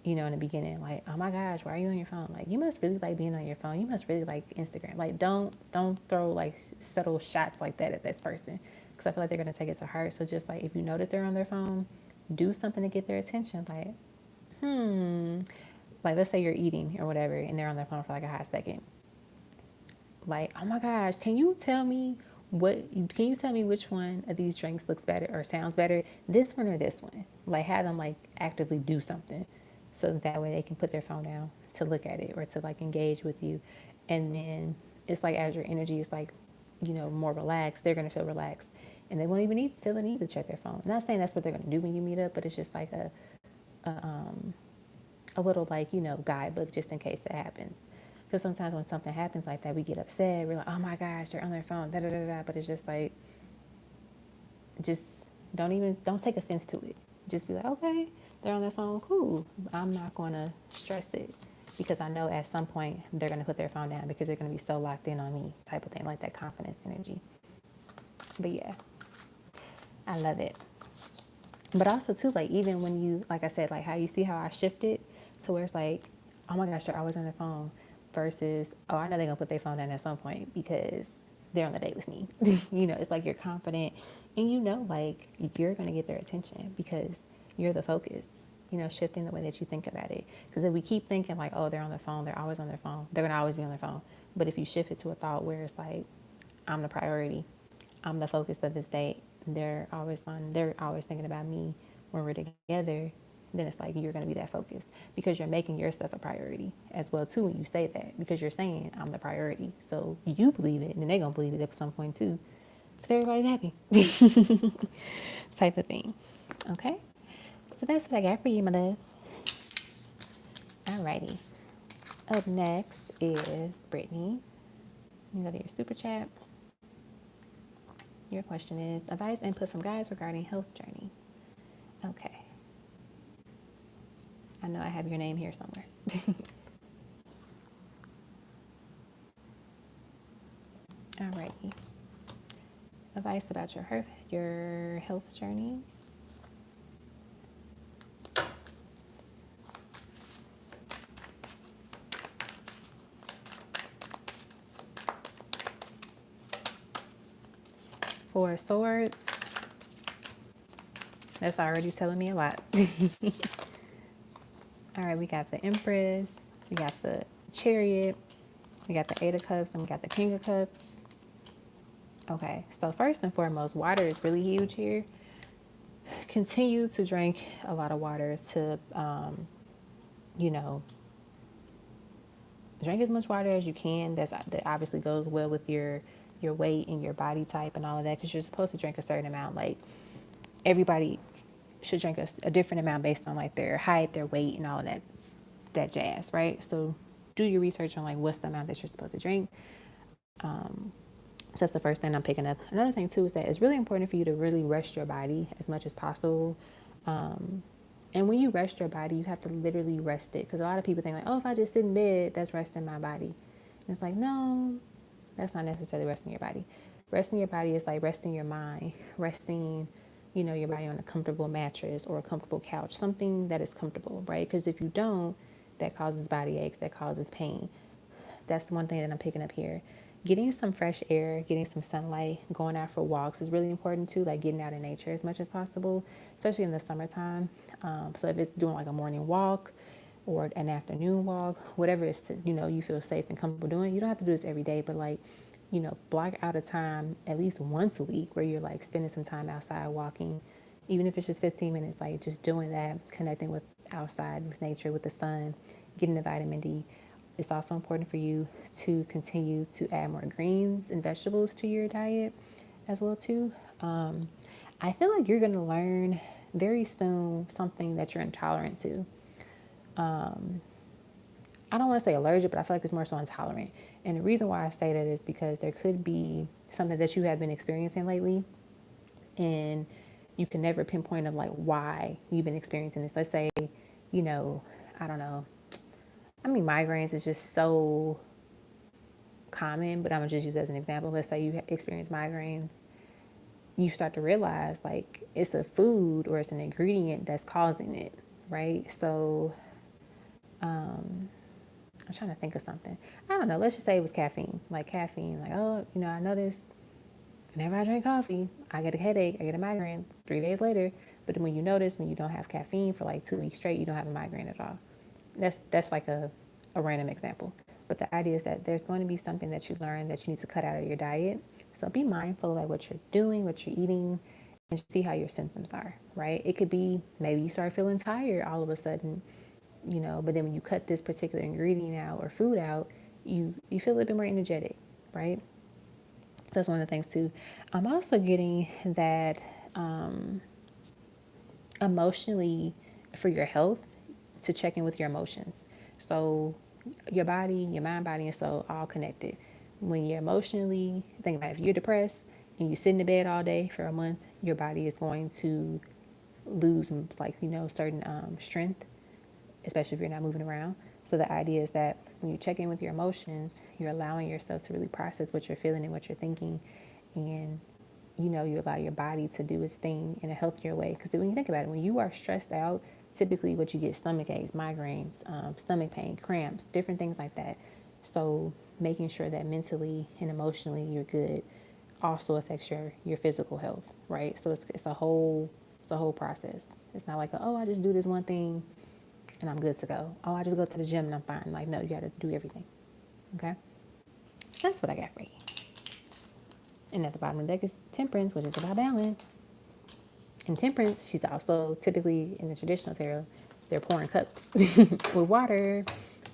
you know, in the beginning, like, oh my gosh, why are you on your phone? Like, you must really like being on your phone. You must really like Instagram. Like, don't throw like subtle shots like that at this person, because I feel like they're gonna take it to heart. So just like, if you notice they're on their phone, do something to get their attention. Like, like let's say you're eating or whatever, and they're on their phone for like a hot second. Like, oh my gosh, can you tell me which one of these drinks looks better or sounds better, this one or this one? Like, have them like actively do something, so that way they can put their phone down to look at it or to like engage with you. And then it's like, as your energy is like, you know, more relaxed, they're gonna feel relaxed, and they won't even feel the need to check their phone. I'm not saying that's what they're gonna do when you meet up, but it's just like a little like, you know, guidebook just in case that happens. Because sometimes when something happens like that, we get upset. We're like, oh my gosh, they're on their phone, da da da da. But it's just like, just don't take offense to it. Just be like, okay, they're on their phone, cool. I'm not going to stress it, because I know at some point they're going to put their phone down because they're going to be so locked in on me, type of thing, like that confidence energy. But yeah, I love it. But also too, like, even when you, like I said, like how you see how I shifted to where it's like, oh my gosh, they're always on their phone, versus, oh, I know they're gonna put their phone down at some point because they're on the date with me. You know, it's like you're confident, and you know, like, you're gonna get their attention because you're the focus. You know, shifting the way that you think about it. Because if we keep thinking like, oh, they're on their phone, they're always on their phone, they're gonna always be on their phone. But if you shift it to a thought where it's like, I'm the priority, I'm the focus of this date, they're always thinking about me when we're together, then it's like you're going to be that focus, because you're making yourself a priority as well too when you say that, because you're saying I'm the priority, so you believe it, and then they're going to believe it at some point too, so everybody's happy. Type of thing. Okay, so that's what I got for you, my love. Alrighty, up next is Brittany. You go to your super chat. Your question is, advice input from guys regarding health journey. Okay. I know I have your name here somewhere. Alrighty. Advice about your health journey. Four swords. That's already telling me a lot. All right, we got the Empress, we got the Chariot, we got the Eight of Cups, and we got the King of Cups. Okay, so first and foremost, water is really huge here. Continue to drink a lot of water to, you know, drink as much water as you can. That obviously goes well with your weight and your body type and all of that, because you're supposed to drink a certain amount. Like, everybody should drink a different amount based on like their height, their weight, and all of that jazz, right? So do your research on like what's the amount that you're supposed to drink. So that's the first thing I'm picking up. Another thing too is that it's really important for you to really rest your body as much as possible. And when you rest your body, you have to literally rest it, because a lot of people think like, oh, if I just sit in bed, that's resting my body. And it's like, no, that's not necessarily resting your body. Resting your body is like resting your mind, resting, you know, your body on a comfortable mattress or a comfortable couch, something that is comfortable, right? Because if you don't, that causes body aches, that causes pain. That's the one thing that I'm picking up here. Getting some fresh air, getting some sunlight, going out for walks is really important too, like getting out in nature as much as possible, especially in the summertime. So if it's doing like a morning walk or an afternoon walk, whatever it's, you know, you feel safe and comfortable doing. You don't have to do this every day, but like, you know, block out a time at least once a week where you're like spending some time outside walking, even if it's just 15 minutes, like just doing that, connecting with outside, with nature, with the sun, getting the vitamin D. It's also important for you to continue to add more greens and vegetables to your diet as well too. I feel like you're going to learn very soon something that you're intolerant to. I don't want to say allergic, but I feel like it's more so intolerant. And the reason why I say that is because there could be something that you have been experiencing lately, and you can never pinpoint of like why you've been experiencing this. Let's say, you know, I don't know. I mean, migraines is just so common, but I'm gonna just use it as an example. Let's say you experience migraines you start to realize like it's a food or it's an ingredient that's causing it, right? So I'm trying to think of something. I don't know. Let's just say it was caffeine. Like caffeine. Like, oh, I noticed whenever I drink coffee, I get a headache, I get a migraine 3 days later. But then when you notice, when you don't have caffeine for like 2 weeks straight, you don't have a migraine at all. That's like a random example. But the idea is that there's going to be something that you learn that you need to cut out of your diet. So be mindful of like what you're doing, what you're eating, and see how your symptoms are, right? It could be maybe you start feeling tired all of a sudden, but then when you cut this particular ingredient out or food out, you feel a little bit more energetic, right? So that's one of the things too. I'm also getting that emotionally for your health to check in with your emotions. So your body, your mind, body, and soul all connected. When you're emotionally, think about it, if you're depressed and you sit in the bed all day for a month, your body is going to lose like, certain strength, especially if you're not moving around. So the idea is that when you check in with your emotions, you're allowing yourself to really process what you're feeling and what you're thinking. And, you allow your body to do its thing in a healthier way. Because when you think about it, when you are stressed out, typically what you get, stomach aches, migraines, stomach pain, cramps, different things like that. So making sure that mentally and emotionally you're good also affects your physical health, right? So it's a whole process. It's not like, oh, I just do this one thing and I'm good to go. Oh, I just go to the gym and I'm fine. Like, no, you got to do everything. Okay? That's what I got for you. And at the bottom of the deck is Temperance, which is about balance. And Temperance, she's also typically in the traditional tarot, they're pouring cups with water.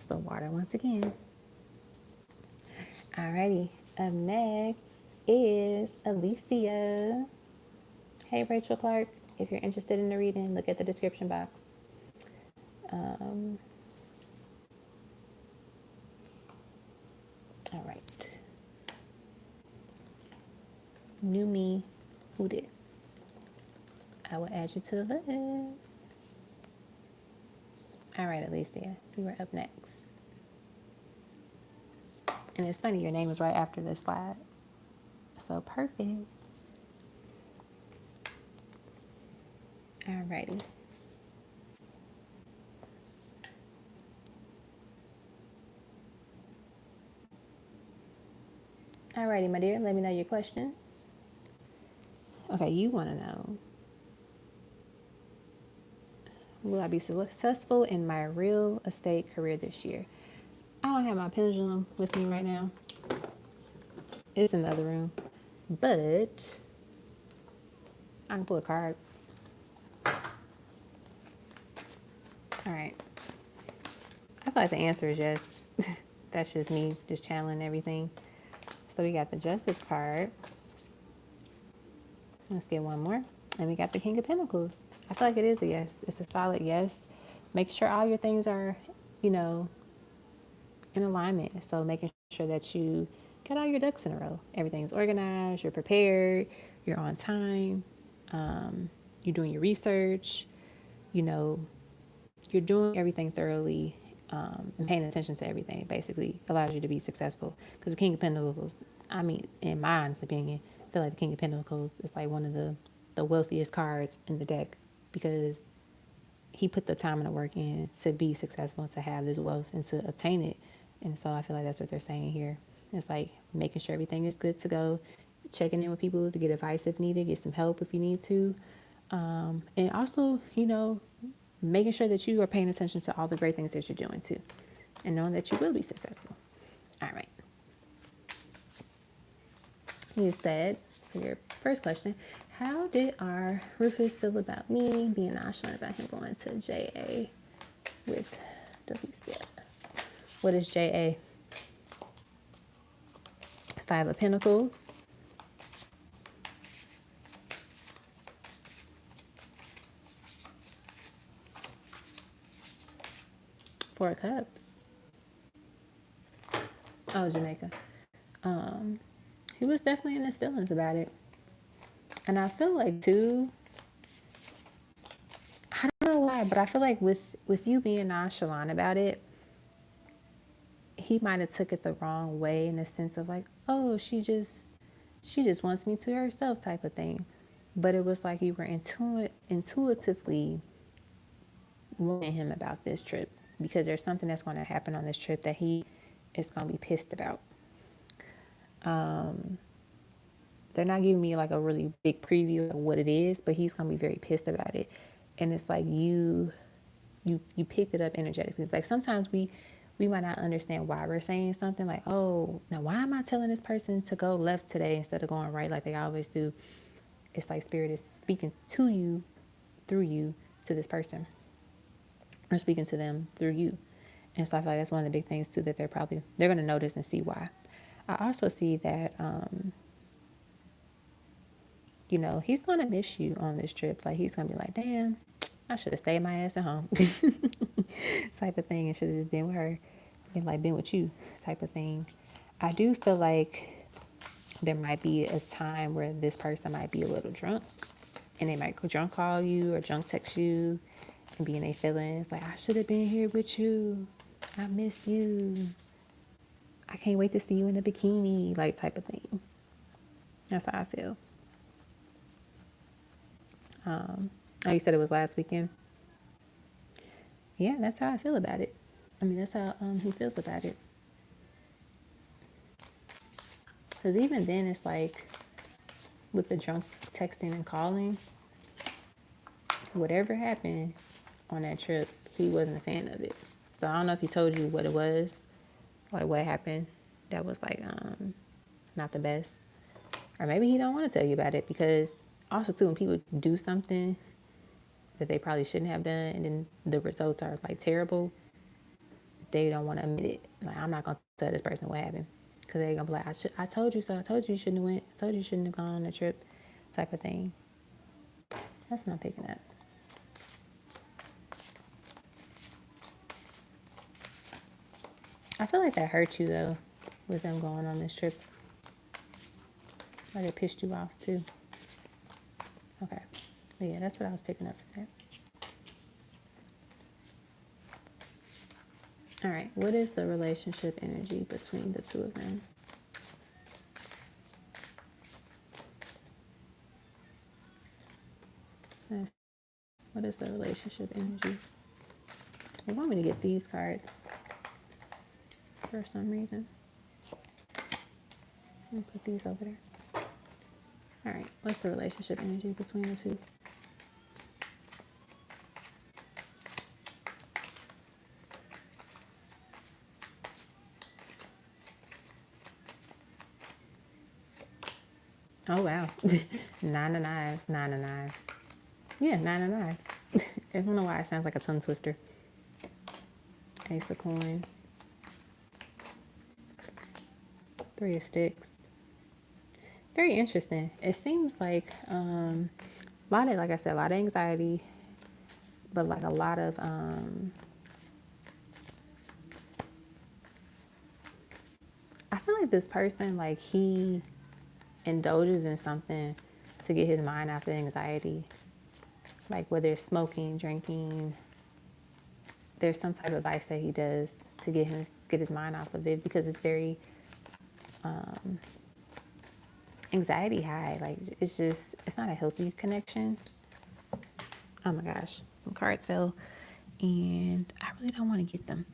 So water once again. Alrighty. Up next is Alicia. Hey, Rachel Clark. If you're interested in the reading, look at the description box. All right. Noomi Hootes. I will add you to the list. All right, Alicia, you are up next. And it's funny, your name is right after this slide. So perfect. All righty. All righty, my dear, let me know your question. Okay, you want to know, will I be successful in my real estate career this year? I don't have my pendulum with me right now. It's in the other room. But I can pull a card. All right. I feel like the answer is yes. That's just me just channeling everything. So we got the Justice card. Let's get one more. And we got the King of Pentacles. I feel like it is a yes. It's a solid yes. Make sure all your things are, in alignment. So making sure that you got all your ducks in a row. Everything's organized. You're prepared. You're on time. You're doing your research. You're doing everything thoroughly and paying attention to everything. Basically allows you to be successful. Because the King of Pentacles, in my honest opinion, I feel like the King of Pentacles is like one of the wealthiest cards in the deck because he put the time and the work in to be successful and to have this wealth and to obtain it. And so I feel like that's what they're saying here. It's like making sure everything is good to go, checking in with people to get advice if needed, get some help if you need to. And also, making sure that you are paying attention to all the great things that you're doing too. And knowing that you will be successful. All right. You said, for your first question, how did our Rufus feel about me being nonchalant about him going to JA with Delicia? What is JA? Five of Pentacles. Four of Cups. Oh, Jamaica. He was definitely in his feelings about it. And I feel like too, I don't know why, but I feel like with you being nonchalant about it, he might have took it the wrong way in the sense of like, oh, she she just wants me to herself type of thing. But it was like you were intuitively warning him about this trip, because there's something that's going to happen on this trip that he is going to be pissed about. They're not giving me like a really big preview of what it is, but he's going to be very pissed about it. And it's like you picked it up energetically. It's like sometimes we might not understand why we're saying something, like, oh, now why am I telling this person to go left today instead of going right like they always do? It's like spirit is speaking to you, through you, to this person, or speaking to them through you. And so I feel like that's one of the big things too, that they're going to notice and see why. I also see that, he's going to miss you on this trip. Like, he's going to be like, damn, I should have stayed my ass at home type of thing, and should have just been with her and like been with you type of thing. I do feel like there might be a time where this person might be a little drunk, and they might go drunk call you or drunk text you and be in their feelings like, I should have been here with you. I miss you. I can't wait to see you in a bikini, like type of thing. That's how I feel. Oh, you said it was last weekend? Yeah, that's how I feel about it. I mean, that's how he feels about it. Because even then, it's like, with the drunk texting and calling, whatever happened on that trip, he wasn't a fan of it. So I don't know if he told you what it was, like what happened that was like not the best. Or maybe he don't want to tell you about it, because also too, when people do something that they probably shouldn't have done and then the results are like terrible, they don't want to admit it. Like, I'm not going to tell this person what happened, because they're going to be like, I told you so. I told you you shouldn't have went. I told you you shouldn't have gone on a trip type of thing. That's what I'm picking up. I feel like that hurt you though, with them going on this trip. Like it pissed you off too. Okay. But yeah, that's what I was picking up from that. All right. What is the relationship energy between the two of them? What is the relationship energy? They want me to get these cards for some reason. Let me put these over there. All right. What's the relationship energy between the two? Oh, wow. 9 of knives, 9 of knives. Yeah, 9 of knives. I don't know why it sounds like a tongue twister. Ace of coins. 3 of sticks. Very interesting. It seems like a lot of, like I said, a lot of anxiety, but like a lot of I feel like this person, like, he indulges in something to get his mind off the anxiety, like whether it's smoking, drinking. There's some type of vice that he does to get his mind off of it, because it's very anxiety high. Like, it's not a healthy connection. Oh my gosh, some cards fell and I really don't want to get them.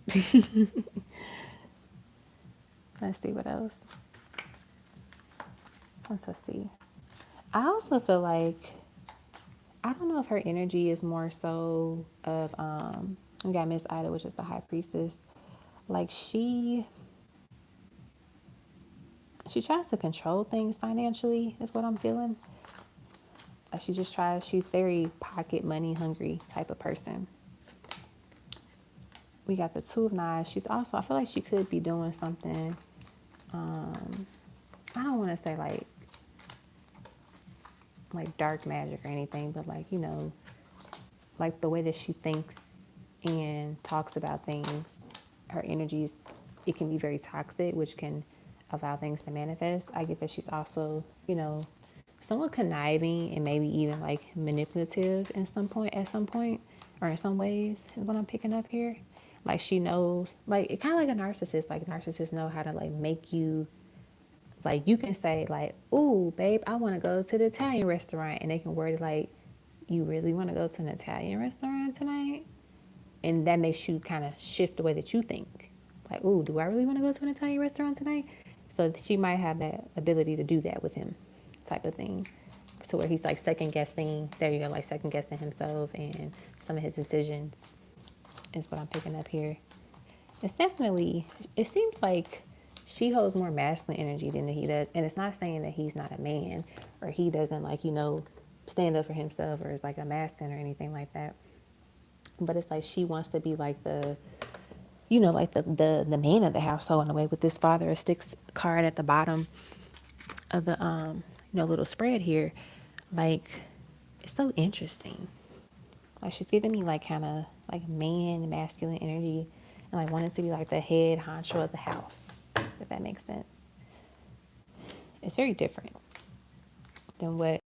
Let's see what else. Let's see. I also feel like, I don't know if her energy is more so of we got Miss Ida, which is the High Priestess. Like, she tries to control things financially, is what I'm feeling. She's very pocket money hungry type of person. We got the 2 of Knives. She's also, I feel like she could be doing something. I don't want to say like dark magic or anything, but like, like the way that she thinks and talks about things, her energies, it can be very toxic, which can allow things to manifest. I get that she's also, somewhat conniving and maybe even like manipulative at some point, or in some ways, is what I'm picking up here. Like, she knows, like, it kind of like a narcissist. Like, narcissists know how to like make you Like you can say like, "Ooh, babe, I want to go to the Italian restaurant," and they can word it like, "You really want to go to an Italian restaurant tonight?" And that makes you kind of shift the way that you think. Like, "Ooh, do I really want to go to an Italian restaurant tonight?" So she might have that ability to do that with him, type of thing, to where he's like second guessing. There you go, like second guessing himself and some of his decisions is what I'm picking up here. It's definitely, it seems like she holds more masculine energy than he does. And it's not saying that he's not a man or he doesn't like, stand up for himself or is like a masculine or anything like that. But it's like she wants to be like like the man of the household in a way, with this father of sticks card at the bottom of the, little spread here. Like, it's so interesting. Like she's giving me like kind of like man, masculine energy, and like wanting to be like the head honcho of the house, if that makes sense. It's very different than what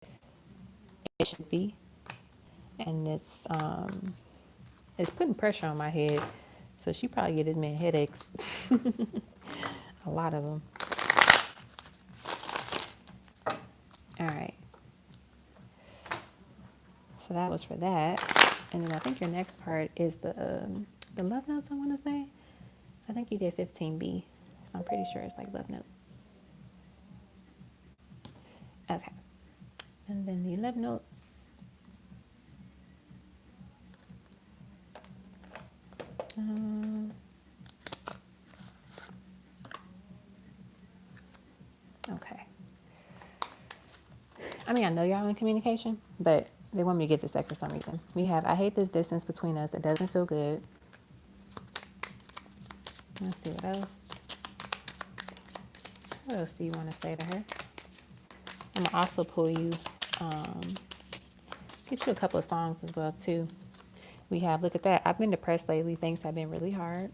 it should be, and it's putting pressure on my head. So she probably get this man headaches, a lot of them. All right. So that was for that, and then I think your next part is the love notes. I want to say, I think you did 15B, so I'm pretty sure it's like love notes. Okay. And then the love notes. Okay. I mean, I know y'all in communication, but they want me to get this deck for some reason. We have, I hate this distance between us. It doesn't feel good. Let's see what else. What else do you want to say to her? I'm going to also pull you, get you a couple of songs as well, too. We have, look at that. I've been depressed lately. Things have been really hard.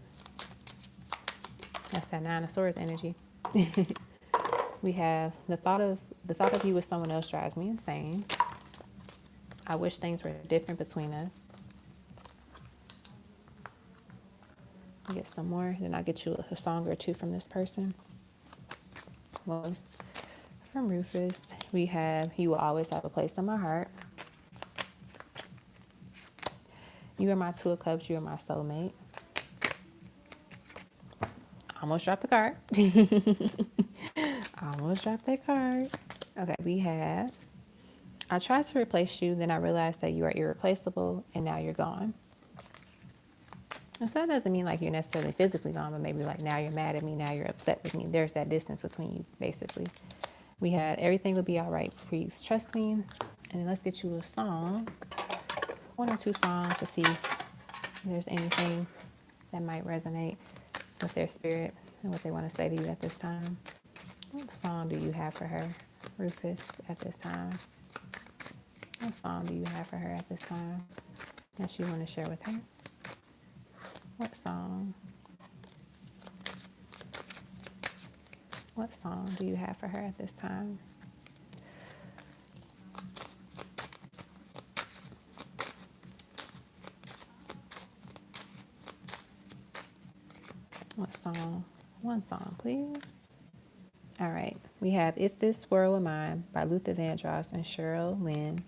That's that Nine of Swords energy. We have the thought of you with someone else drives me insane. I wish things were different between us. I'll get some more, then I'll get you a song or two from this person. Voice from Rufus. We have, you will always have a place in my heart. You are my Two of Cups. You are my soulmate. Almost dropped the card. Almost dropped that card. Okay, we have, I tried to replace you, then I realized that you are irreplaceable, and now you're gone. And so that doesn't mean like you're necessarily physically gone, but maybe like now you're mad at me, now you're upset with me. There's that distance between you, basically. We had everything will be all right. Please trust me. And then let's get you a song, one or two songs, to see if there's anything that might resonate with their spirit and what they want to say to you at this time. What song do you have for her, Rufus, at this time? What song do you have for her at this time that you want to share with her? What song? What song do you have for her at this time? What song? One song, please. All right. We have If This World Were Mine by Luther Vandross and Cheryl Lynn.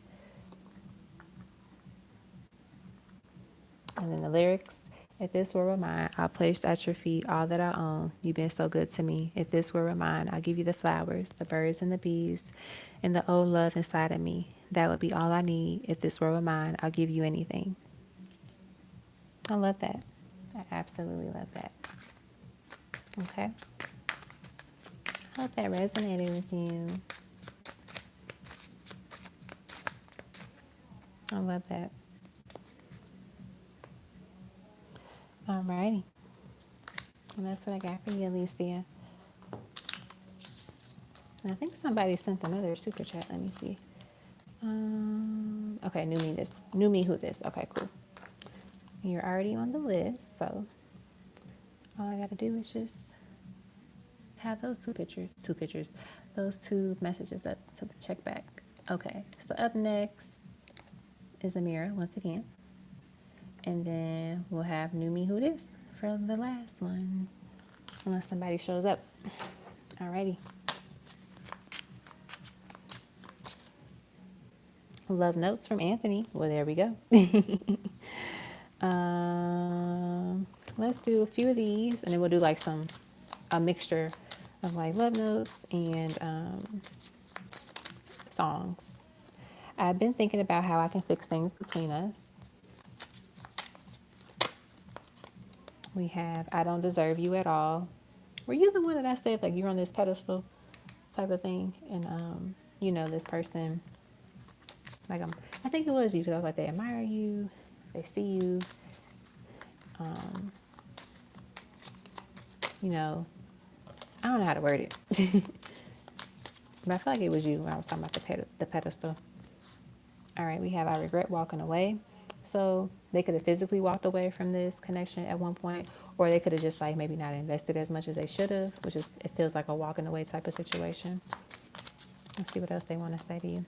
And then the lyrics. If this were mine, I'll place at your feet all that I own. You've been so good to me. If this were mine, I'll give you the flowers, the birds and the bees, and the old love inside of me. That would be all I need. If this were mine, I'll give you anything. I love that. I absolutely love that. Okay. I hope that resonated with you. I love that. Alrighty. And that's what I got for you, Alicia. And I think somebody sent another super chat. Let me see. Okay, Noomi Hootes. Okay, cool. And you're already on the list, so all I gotta do is just have those two pictures, those two messages up to check back. Okay, so up next is Amira once again. And then we'll have Noomi Hootes for the last one, unless somebody shows up. Alrighty. Love notes from Anthony. Well, there we go. Let's do a few of these, and then we'll do like a mixture of like love notes and songs. I've been thinking about how I can fix things between us. We have I don't deserve you at all. Were you the one that I said like you're on this pedestal type of thing? And you know, this person, like I think it was you because I was like, they admire you, they see you, you know, I don't know how to word it. But I feel like it was you when I was talking about the pedestal. All right, we have I regret walking away. So they could have physically walked away from this connection at one point, or they could have just like maybe not invested as much as they should have, which is it feels like a walking away type of situation. Let's see what else they want to say to you.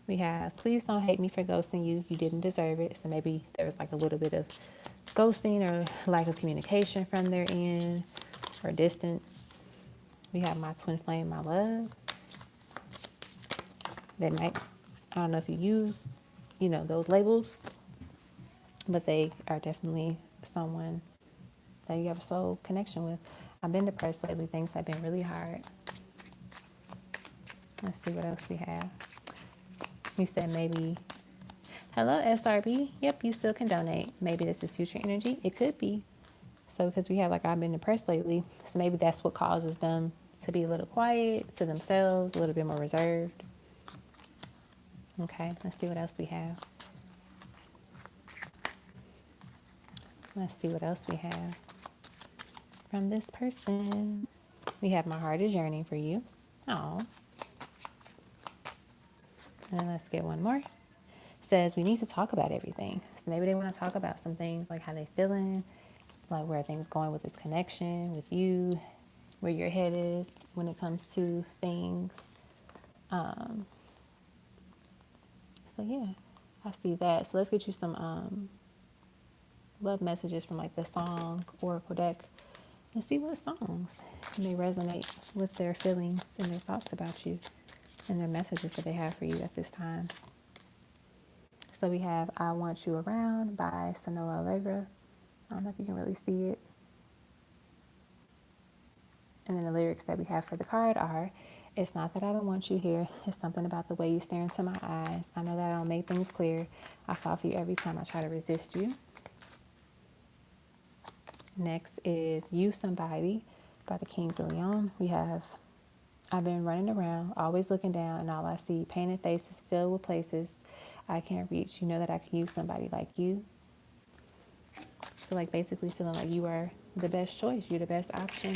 We have please don't hate me for ghosting you. You didn't deserve it. So maybe there was like a little bit of ghosting or lack of communication from their end or distance. We have my twin flame, my love. They might, I don't know if you use, you know, those labels, but they are definitely someone that you have a soul connection with. I've been depressed lately. Things have been really hard. Let's see what else we have. You said maybe, hello, SRB. Yep, you still can donate. Maybe this is future energy. It could be. So because we have like, I've been depressed lately. So maybe that's what causes them to be a little quiet to themselves, a little bit more reserved. Okay, let's see what else we have. Let's see what else we have from this person. We have my heart is yearning for you. Oh. And let's get one more. It says we need to talk about everything. So maybe they want to talk about some things like how they feeling, like where things going with this connection with you, where your head is when it comes to things. So yeah, I see that. So let's get you some love messages from like the song Oracle deck and see what songs may resonate with their feelings and their thoughts about you and their messages that they have for you at this time. So we have I Want You Around by Sonora Allegra. I don't know if you can really see it. And then the lyrics that we have for the card are, it's not that I don't want you here. It's something about the way you stare into my eyes. I know that I don't make things clear. I fall for you every time I try to resist you. Next is You Somebody by the Kings of Leon. We have I've been running around, always looking down, and all I see painted faces filled with places I can't reach. You know that I could use somebody like you. So like basically feeling like you are the best choice. You're the best option.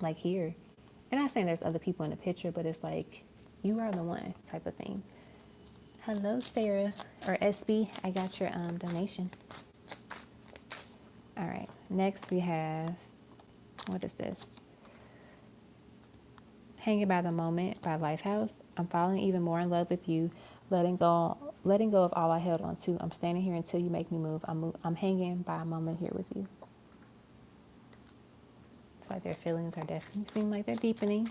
Like here. And I'm not saying there's other people in the picture, but it's like you are the one type of thing. Hello, Sarah or SB. I got your donation. All right. Next we have, what is this? Hanging by the Moment by Lifehouse. I'm falling even more in love with you, letting go of all I held on to. I'm standing here until you make me move. I'm hanging by a moment here with you. It's like their feelings are definitely seem like they're deepening,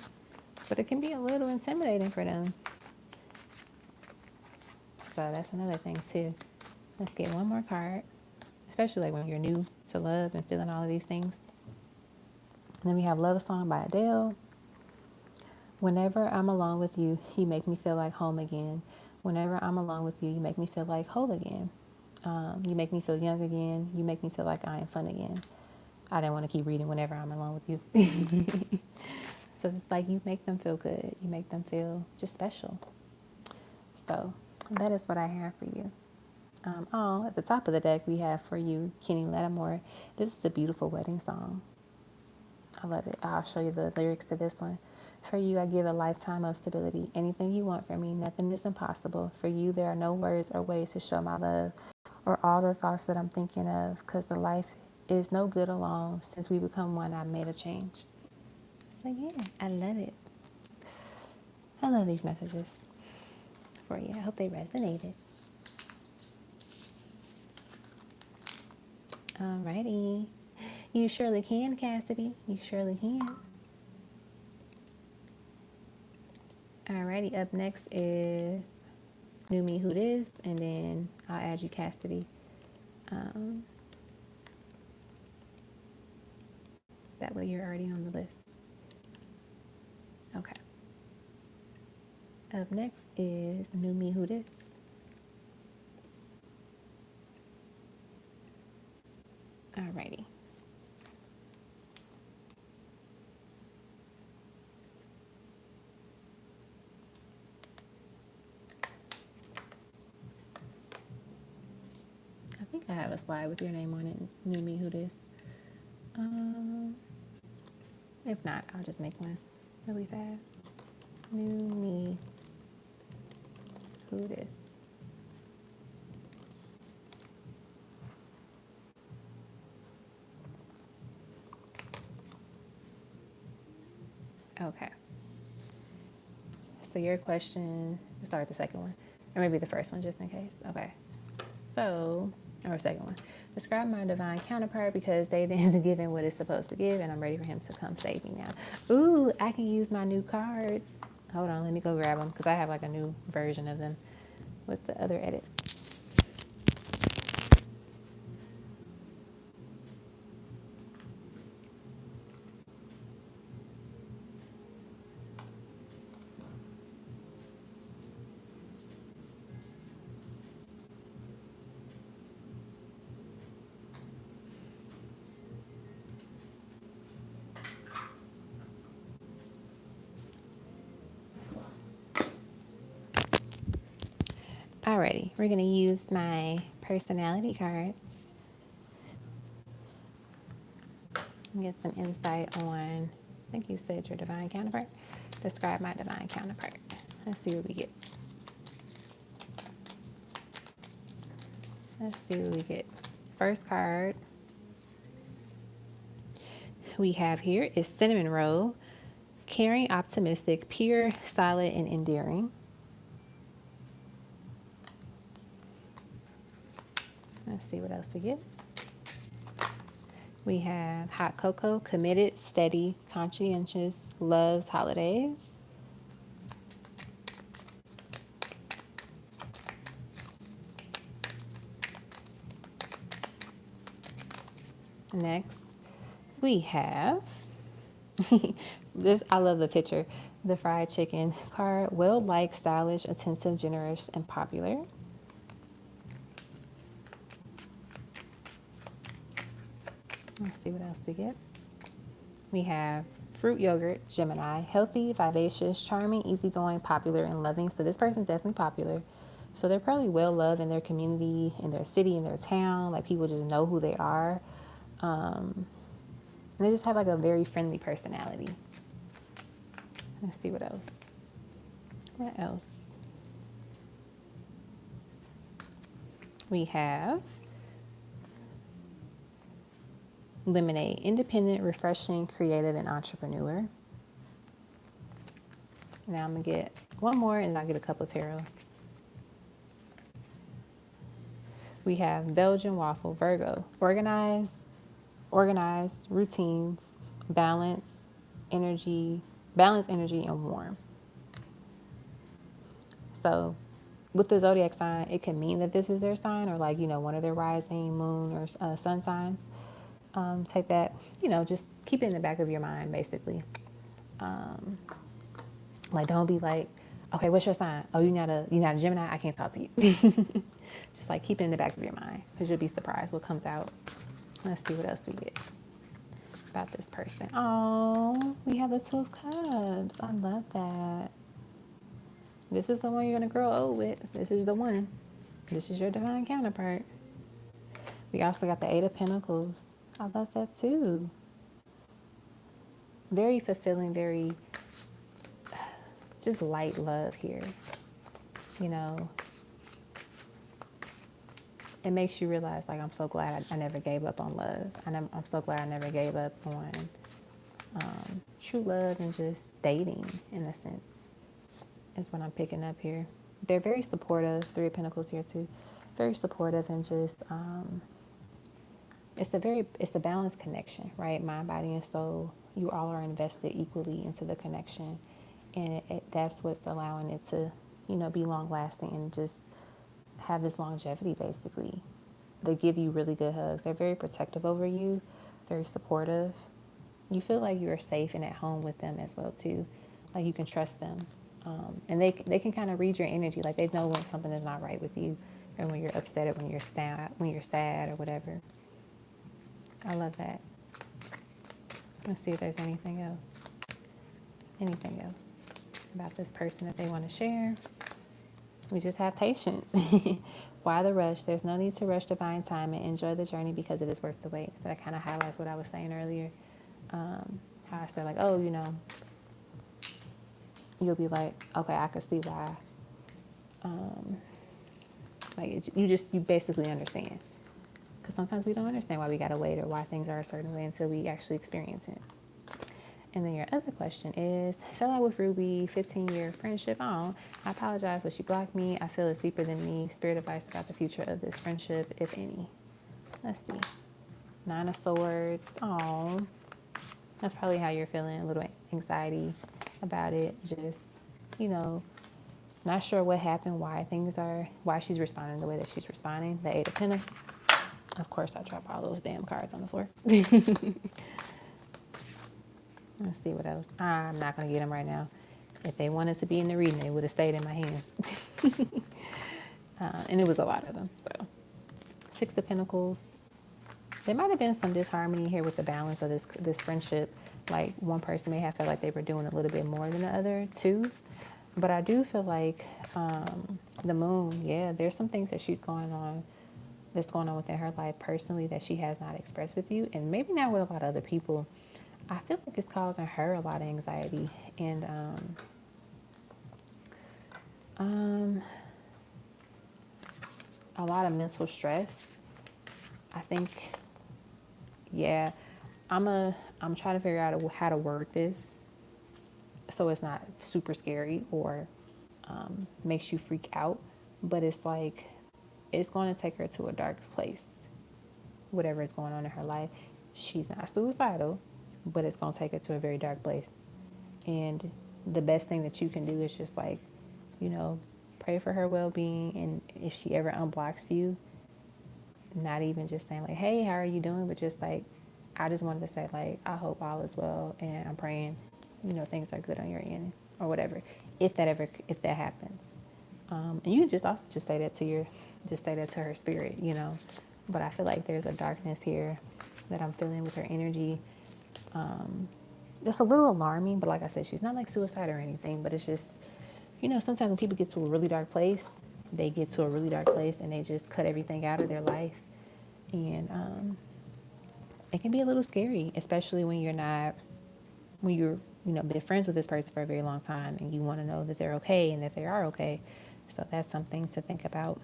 but it can be a little intimidating for them. So that's another thing too. Let's get one more card, especially like when you're new to love and feeling all of these things. And then we have Love Song by Adele. Whenever I'm alone with you, you make me feel like home again. Whenever I'm alone with you, you make me feel like whole again. You make me feel young again. You make me feel like I am fun again. I didn't want to keep reading whenever I'm alone with you. So it's like you make them feel good. You make them feel just special. So that is what I have for you. At the top of the deck, we have for you, Kenny Lattimore. This is a beautiful wedding song. I love it. I'll show you the lyrics to this one. For you, I give a lifetime of stability. Anything you want from me, nothing is impossible. For you, there are no words or ways to show my love or all the thoughts that I'm thinking of, because the life is no good alone. Since we become one, I've made a change. So yeah, I love it. I love these messages for you. I hope they resonated. Alrighty. You surely can, Cassidy. You surely can. Alrighty, up next is Noomi Hootes, and then I'll add you Cassidy. That way you're already on the list. Okay. Up next is Noomi Hootes. Alrighty. I think I have a slide with your name on it, Noomi Hootes. If not, I'll just make one really fast. Noomi Hootes. Okay. So your question, let's start with the second one, or maybe the first one just in case. Okay. So, or second one. Describe my divine counterpart because they didn't give him what it's supposed to give, and I'm ready for him to come save me now. Ooh, I can use my new cards. Hold on, let me go grab them because I have like a new version of them. What's the other edit? Alrighty, we're gonna use my personality card and get some insight on, I think you said your divine counterpart. Describe my divine counterpart. Let's see what we get. Let's see what we get. First card we have here is Cinnamon Roll. Caring, optimistic, pure, solid, and endearing. Let's see what else we get. We have Hot Cocoa, committed, steady, conscientious, loves holidays. Next, we have this, I love the picture, the fried chicken card, well-liked, stylish, attentive, generous, and popular. Let's see what else we get. We have fruit yogurt, Gemini, healthy, vivacious, charming, easygoing, popular, and loving. So this person's definitely popular. So they're probably well loved in their community, in their city, in their town. Like people just know who they are. And they just have like a very friendly personality. Let's see what else. What else? We have Lemonade, independent, refreshing, creative, and entrepreneur. Now I'm going to get one more and I'll get a couple of tarot. We have Belgian Waffle, Virgo, organized, routines, balance, energy, and warm. So with the zodiac sign, it can mean that this is their sign or like, one of their rising, moon, or sun signs. Take that, just keep it in the back of your mind, basically. Like, don't be like, okay, what's your sign? Oh, you're not a Gemini? I can't talk to you. Just like keep it in the back of your mind because you'll be surprised what comes out. Let's see what else we get about this person. Oh, we have the Two of Cups. I love that. This is the one you're going to grow old with. This is the one. This is your divine counterpart. We also got the Eight of Pentacles. I love that too. Very fulfilling, very just light love here. It makes you realize, like, I'm so glad I never gave up on love. I'm so glad I never gave up on true love and just dating, in a sense, is what I'm picking up here. They're very supportive. Three of Pentacles here too. Very supportive and just it's a balanced connection, right? Mind, body, and soul. You all are invested equally into the connection, And that's what's allowing it to, be long lasting and just have this longevity basically. They give you really good hugs. They're very protective over you, very supportive. You feel like you're safe and at home with them as well too. Like you can trust them. And they can kind of read your energy. Like they know when something is not right with you, or when you're upset, or when you're sad or whatever. I love that. Let's see if there's anything else. Anything else about this person that they want to share. We just have patience. Why the rush? There's no need to rush divine time and enjoy the journey because it is worth the wait. So that kind of highlights what I was saying earlier. How I said like, oh, you'll be like, okay, I can see why. You basically understand. Because sometimes we don't understand why we gotta wait or why things are a certain way until we actually experience it. And then your other question is, fell out with Ruby, 15-year friendship. Oh, I apologize, but she blocked me. I feel it's deeper than me. Spirit advice about the future of this friendship, if any. Let's see. 9 of Swords. Oh, that's probably how you're feeling. A little anxiety about it. Just, not sure what happened, why she's responding the way that she's responding. The 8 of Pentacles. Of course, I drop all those damn cards on the floor. Let's see what else. I'm not going to get them right now. If they wanted to be in the reading, they would have stayed in my hand. And it was a lot of them. So, 6 of Pentacles. There might have been some disharmony here with the balance of this friendship. Like one person may have felt like they were doing a little bit more than the other too. But I do feel like the moon, there's some things that's going on within her life personally that she has not expressed with you, and maybe not with a lot of other people. I feel like it's causing her a lot of anxiety and a lot of mental stress. I think, I'm trying to figure out how to word this so it's not super scary or makes you freak out, but it's like it's going to take her to a dark place. Whatever is going on in her life, she's not suicidal, but it's going to take her to a very dark place. And the best thing that you can do is just like, pray for her well-being. And if she ever unblocks you, not even just saying like, hey, how are you doing? But just like, I just wanted to say like, I hope all is well and I'm praying, things are good on your end or whatever. If that happens. And you can just also say that to her spirit, but I feel like there's a darkness here that I'm feeling with her energy. It's a little alarming, but like I said, she's not like suicide or anything, but it's just, sometimes when people get to a really dark place, and they just cut everything out of their life. And it can be a little scary, especially when you're been friends with this person for a very long time and you want to know that they're okay and that they are okay. So that's something to think about.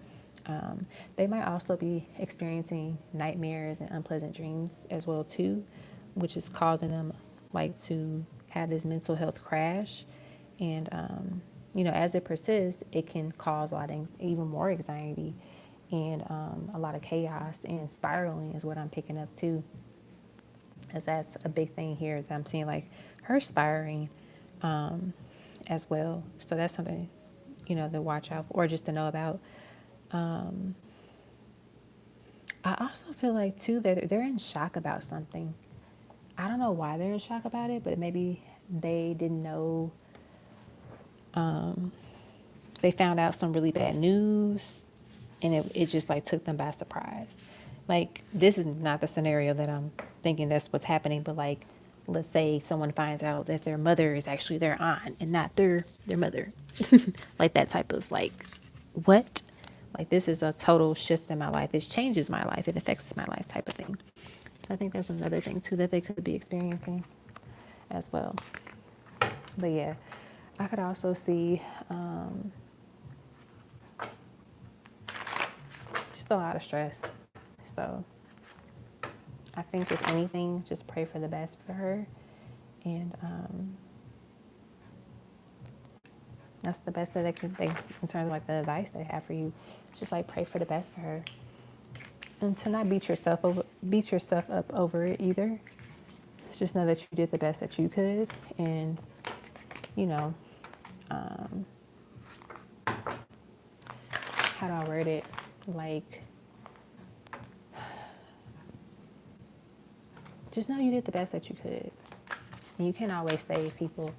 They might also be experiencing nightmares and unpleasant dreams as well too, which is causing them like to have this mental health crash. And, as it persists, it can cause a lot of even more anxiety and a lot of chaos and spiraling is what I'm picking up too. As that's a big thing here is I'm seeing like her spiraling as well. So that's something, to watch out for or just to know about. I also feel like too they're in shock about something. I don't know why they're in shock about it, but maybe they didn't know. They found out some really bad news, and it just like took them by surprise. Like this is not the scenario that I'm thinking that's what's happening, but like let's say someone finds out that their mother is actually their aunt and not their mother, like that type of like what. Like, this is a total shift in my life. This changes my life. It affects my life type of thing. I think that's another thing, too, that they could be experiencing as well. But, yeah, I could also see just a lot of stress. So, I think, if anything, just pray for the best for her. And that's the best that they could think in terms of, like, the advice they have for you. Just, like, pray for the best for her. And to not beat yourself up over it either. Just know that you did the best that you could. And, how do I word it? Like, just know you did the best that you could. And you can't always save people,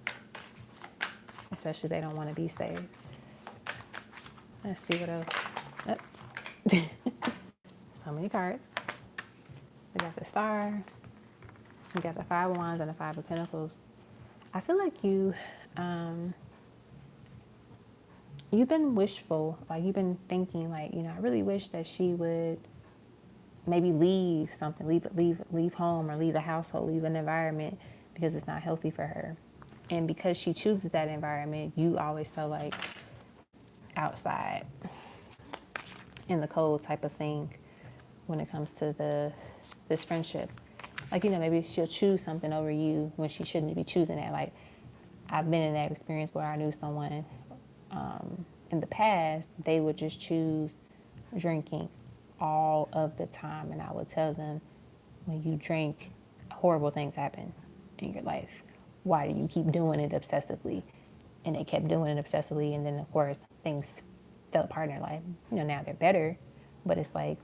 especially if they don't want to be saved. Let's see what else. So many cards. We got the Star. We got the Five of Wands and the Five of Pentacles. I feel like you've been wishful. Like, you've been thinking, like, I really wish that she would maybe leave something, leave home, or leave a household, leave an environment, because it's not healthy for her. And because she chooses that environment, you always feel like outside in the cold type of thing when it comes to this friendship. Like, maybe she'll choose something over you when she shouldn't be choosing that. Like, I've been in that experience where I knew someone in the past, they would just choose drinking all of the time. And I would tell them, when you drink, horrible things happen in your life. Why do you keep doing it obsessively? And they kept doing it obsessively. And then, of course, things fell apart in their life. Now they're better. But it's like,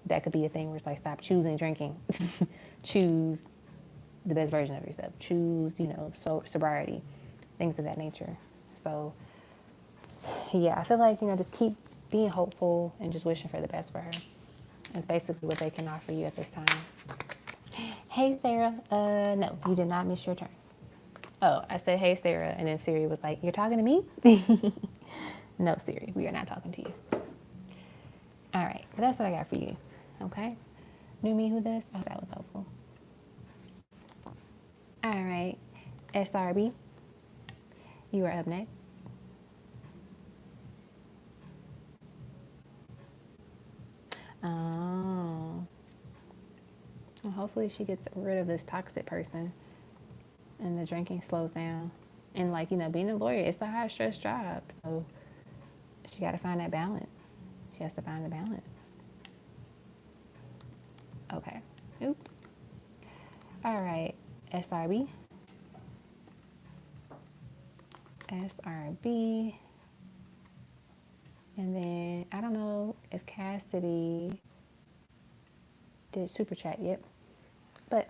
that could be a thing where it's like, stop choosing drinking. Choose the best version of yourself. Choose, sobriety, things of that nature. So, yeah, I feel like, just keep being hopeful and just wishing for the best for her. That's basically what they can offer you at this time. Hey, Sarah. No, you did not miss your turn. Oh, I said, hey, Sarah. And then Siri was like, you're talking to me? No, Siri, we are not talking to you. All right, but that's what I got for you. Okay? Noomi Hootes. Oh, that was helpful. All right, SRB, you are up next. Oh. Well, hopefully she gets rid of this toxic person and the drinking slows down. And, like, being a lawyer, it's a high stress job. So she got to find that balance. She has to find the balance. Okay. Oops. All right. SRB. SRB. And then, I don't know if Cassidy did super chat yet. But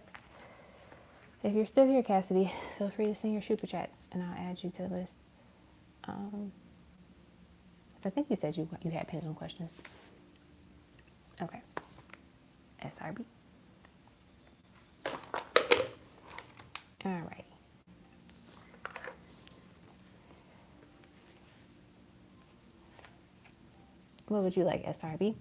if you're still here, Cassidy, feel free to send your super chat and I'll add you to the list. I think you said you had pendulum questions. Okay. SRB. All right. What would you like, SRB?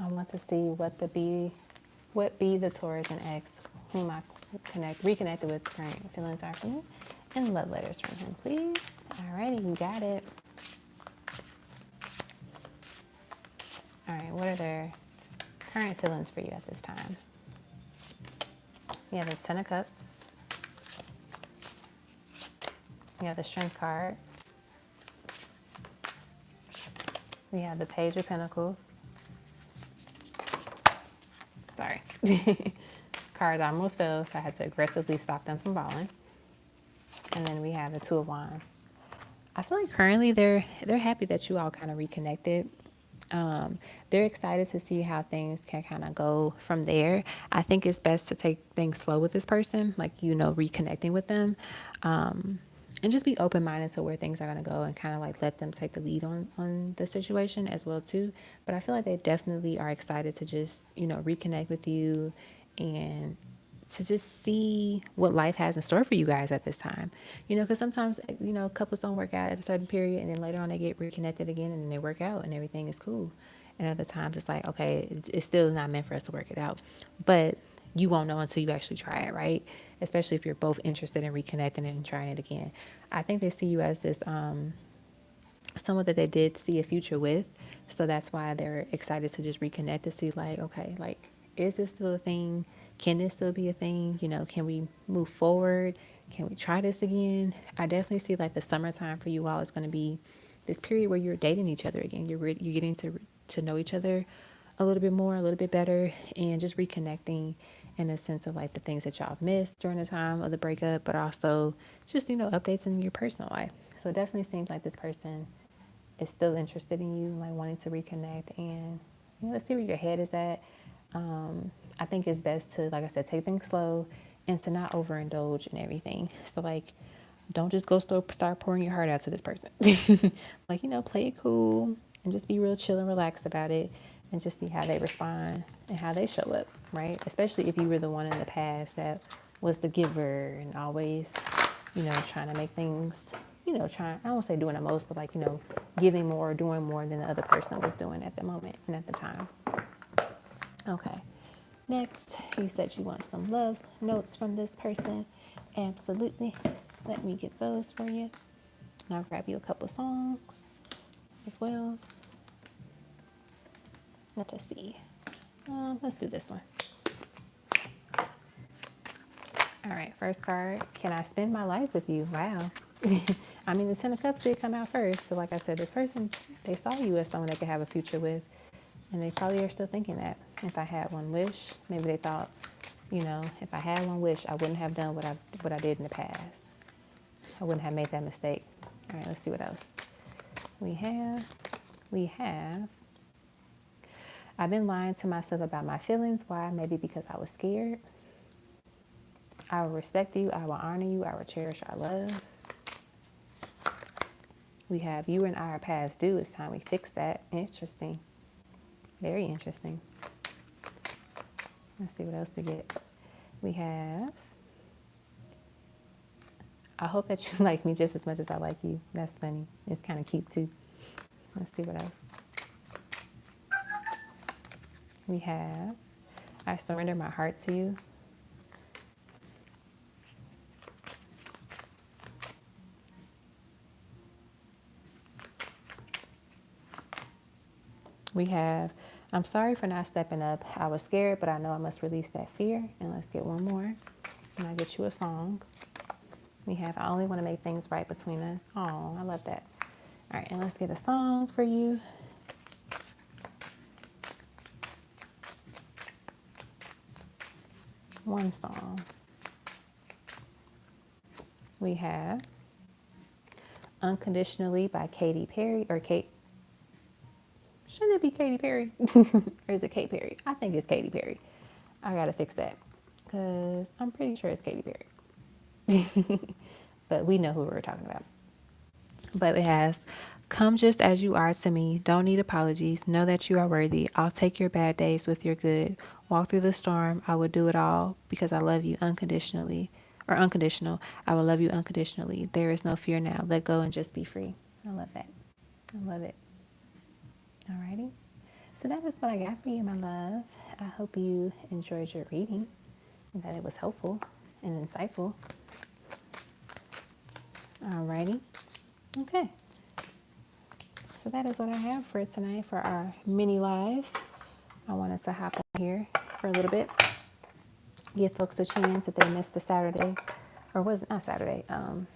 I want to see what be the Taurus and X whom I reconnected with current feelings are for me, and love letters from him, please. Alrighty, you got it. All right, what are their current feelings for you at this time? We have the Ten of Cups. We have the Strength card. We have the Page of Pentacles. Sorry. Cards almost fell, so I had to aggressively stop them from falling. And then we have the Two of Wands. I feel like currently they're happy that you all kind of reconnected. They're excited to see how things can kind of go from there. I think it's best to take things slow with this person, like, reconnecting with them. And just be open-minded to where things are going to go and kind of like let them take the lead on the situation as well too. But I feel like they definitely are excited to just, reconnect with you and to just see what life has in store for you guys at this time. Because sometimes, couples don't work out at a certain period and then later on they get reconnected again and they work out and everything is cool. And other times it's like, okay, it's still not meant for us to work it out. But you won't know until you actually try it, right? Especially if you're both interested in reconnecting and trying it again. I think they see you as this someone that they did see a future with. So that's why they're excited to just reconnect to see like, okay, like, is this still a thing? Can this still be a thing? You know, can we move forward? Can we try this again? I definitely see like the summertime for you all is going to be this period where you're dating each other again. You're getting to know each other a little bit more, a little bit better, and just reconnecting in a sense of like the things that y'all missed during the time of the breakup, but also just, you know, updates in your personal life. So it definitely seems like this person is still interested in you, like wanting to reconnect, and you know, let's see where your head is at. I think it's best to, like I said, take things slow and to not overindulge in everything. So like, don't just go start pouring your heart out to this person. Like, you know, play it cool and just be real chill and relaxed about it, and just see how they respond and how they show up, right? Especially if you were the one in the past that was the giver and always, you know, trying to make things, you know, I won't say doing the most, but like, you know, giving more, doing more than the other person was doing at the moment and at the time. Okay. Next, you said you want some love notes from this person. Absolutely. Let me get those for you. And I'll grab you a couple songs as well. Let us see. Let's do this one. All right, first card. Can I spend my life with you? Wow. I mean, the Ten of Cups did come out first. So like I said, this person, they saw you as someone they could have a future with. And they probably are still thinking that. If I had one wish, maybe they thought, you know, if I had one wish, I wouldn't have done what I did in the past. I wouldn't have made that mistake. All right, let's see what else we have. I've been lying to myself about my feelings. Why? Maybe because I was scared. I will respect you. I will honor you. I will cherish our love. We have you and I are past due. It's time we fix that. Interesting. Very interesting. Let's see what else we get. We have, I hope that you like me just as much as I like you. That's funny. It's kind of cute too. Let's see what else. We have, I surrender my heart to you. We have, I'm sorry for not stepping up. I was scared, but I know I must release that fear. And let's get one more. And I'll get you a song. We have, I only want to make things right between us. Oh, I love that. All right, and let's get a song for you. One song. We have Unconditionally by Katy Perry, or Kate. Shouldn't it be Katy Perry? Or is it Kate Perry? I think it's Katy Perry. I gotta fix that because I'm pretty sure it's Katy Perry. But we know who we're talking about. But it has, come just as you are to me. Don't need apologies. Know that you are worthy. I'll take your bad days with your good. Walk through the storm. I will do it all because I love you unconditionally. Or unconditional. I will love you unconditionally. There is no fear now. Let go and just be free. I love that. I love it. Alrighty. So that is what I got for you, my love. I hope you enjoyed your reading and that it was helpful and insightful. Alrighty. Okay. So that is what I have for tonight for our mini live. I wanted to hop on here for a little bit. Give folks a chance if they missed the Saturday, or was it not Saturday,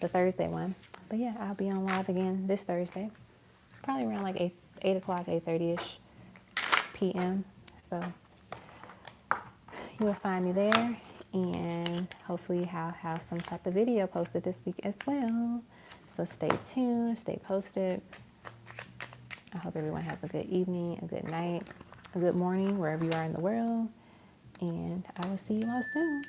the Thursday one. But yeah, I'll be on live again this Thursday, probably around like 8 o'clock, 8:30ish p.m. So you will find me there, and hopefully I'll have some type of video posted this week as well. So stay tuned, stay posted. I hope everyone has a good evening, a good night, a good morning, wherever you are in the world. And I will see you all soon.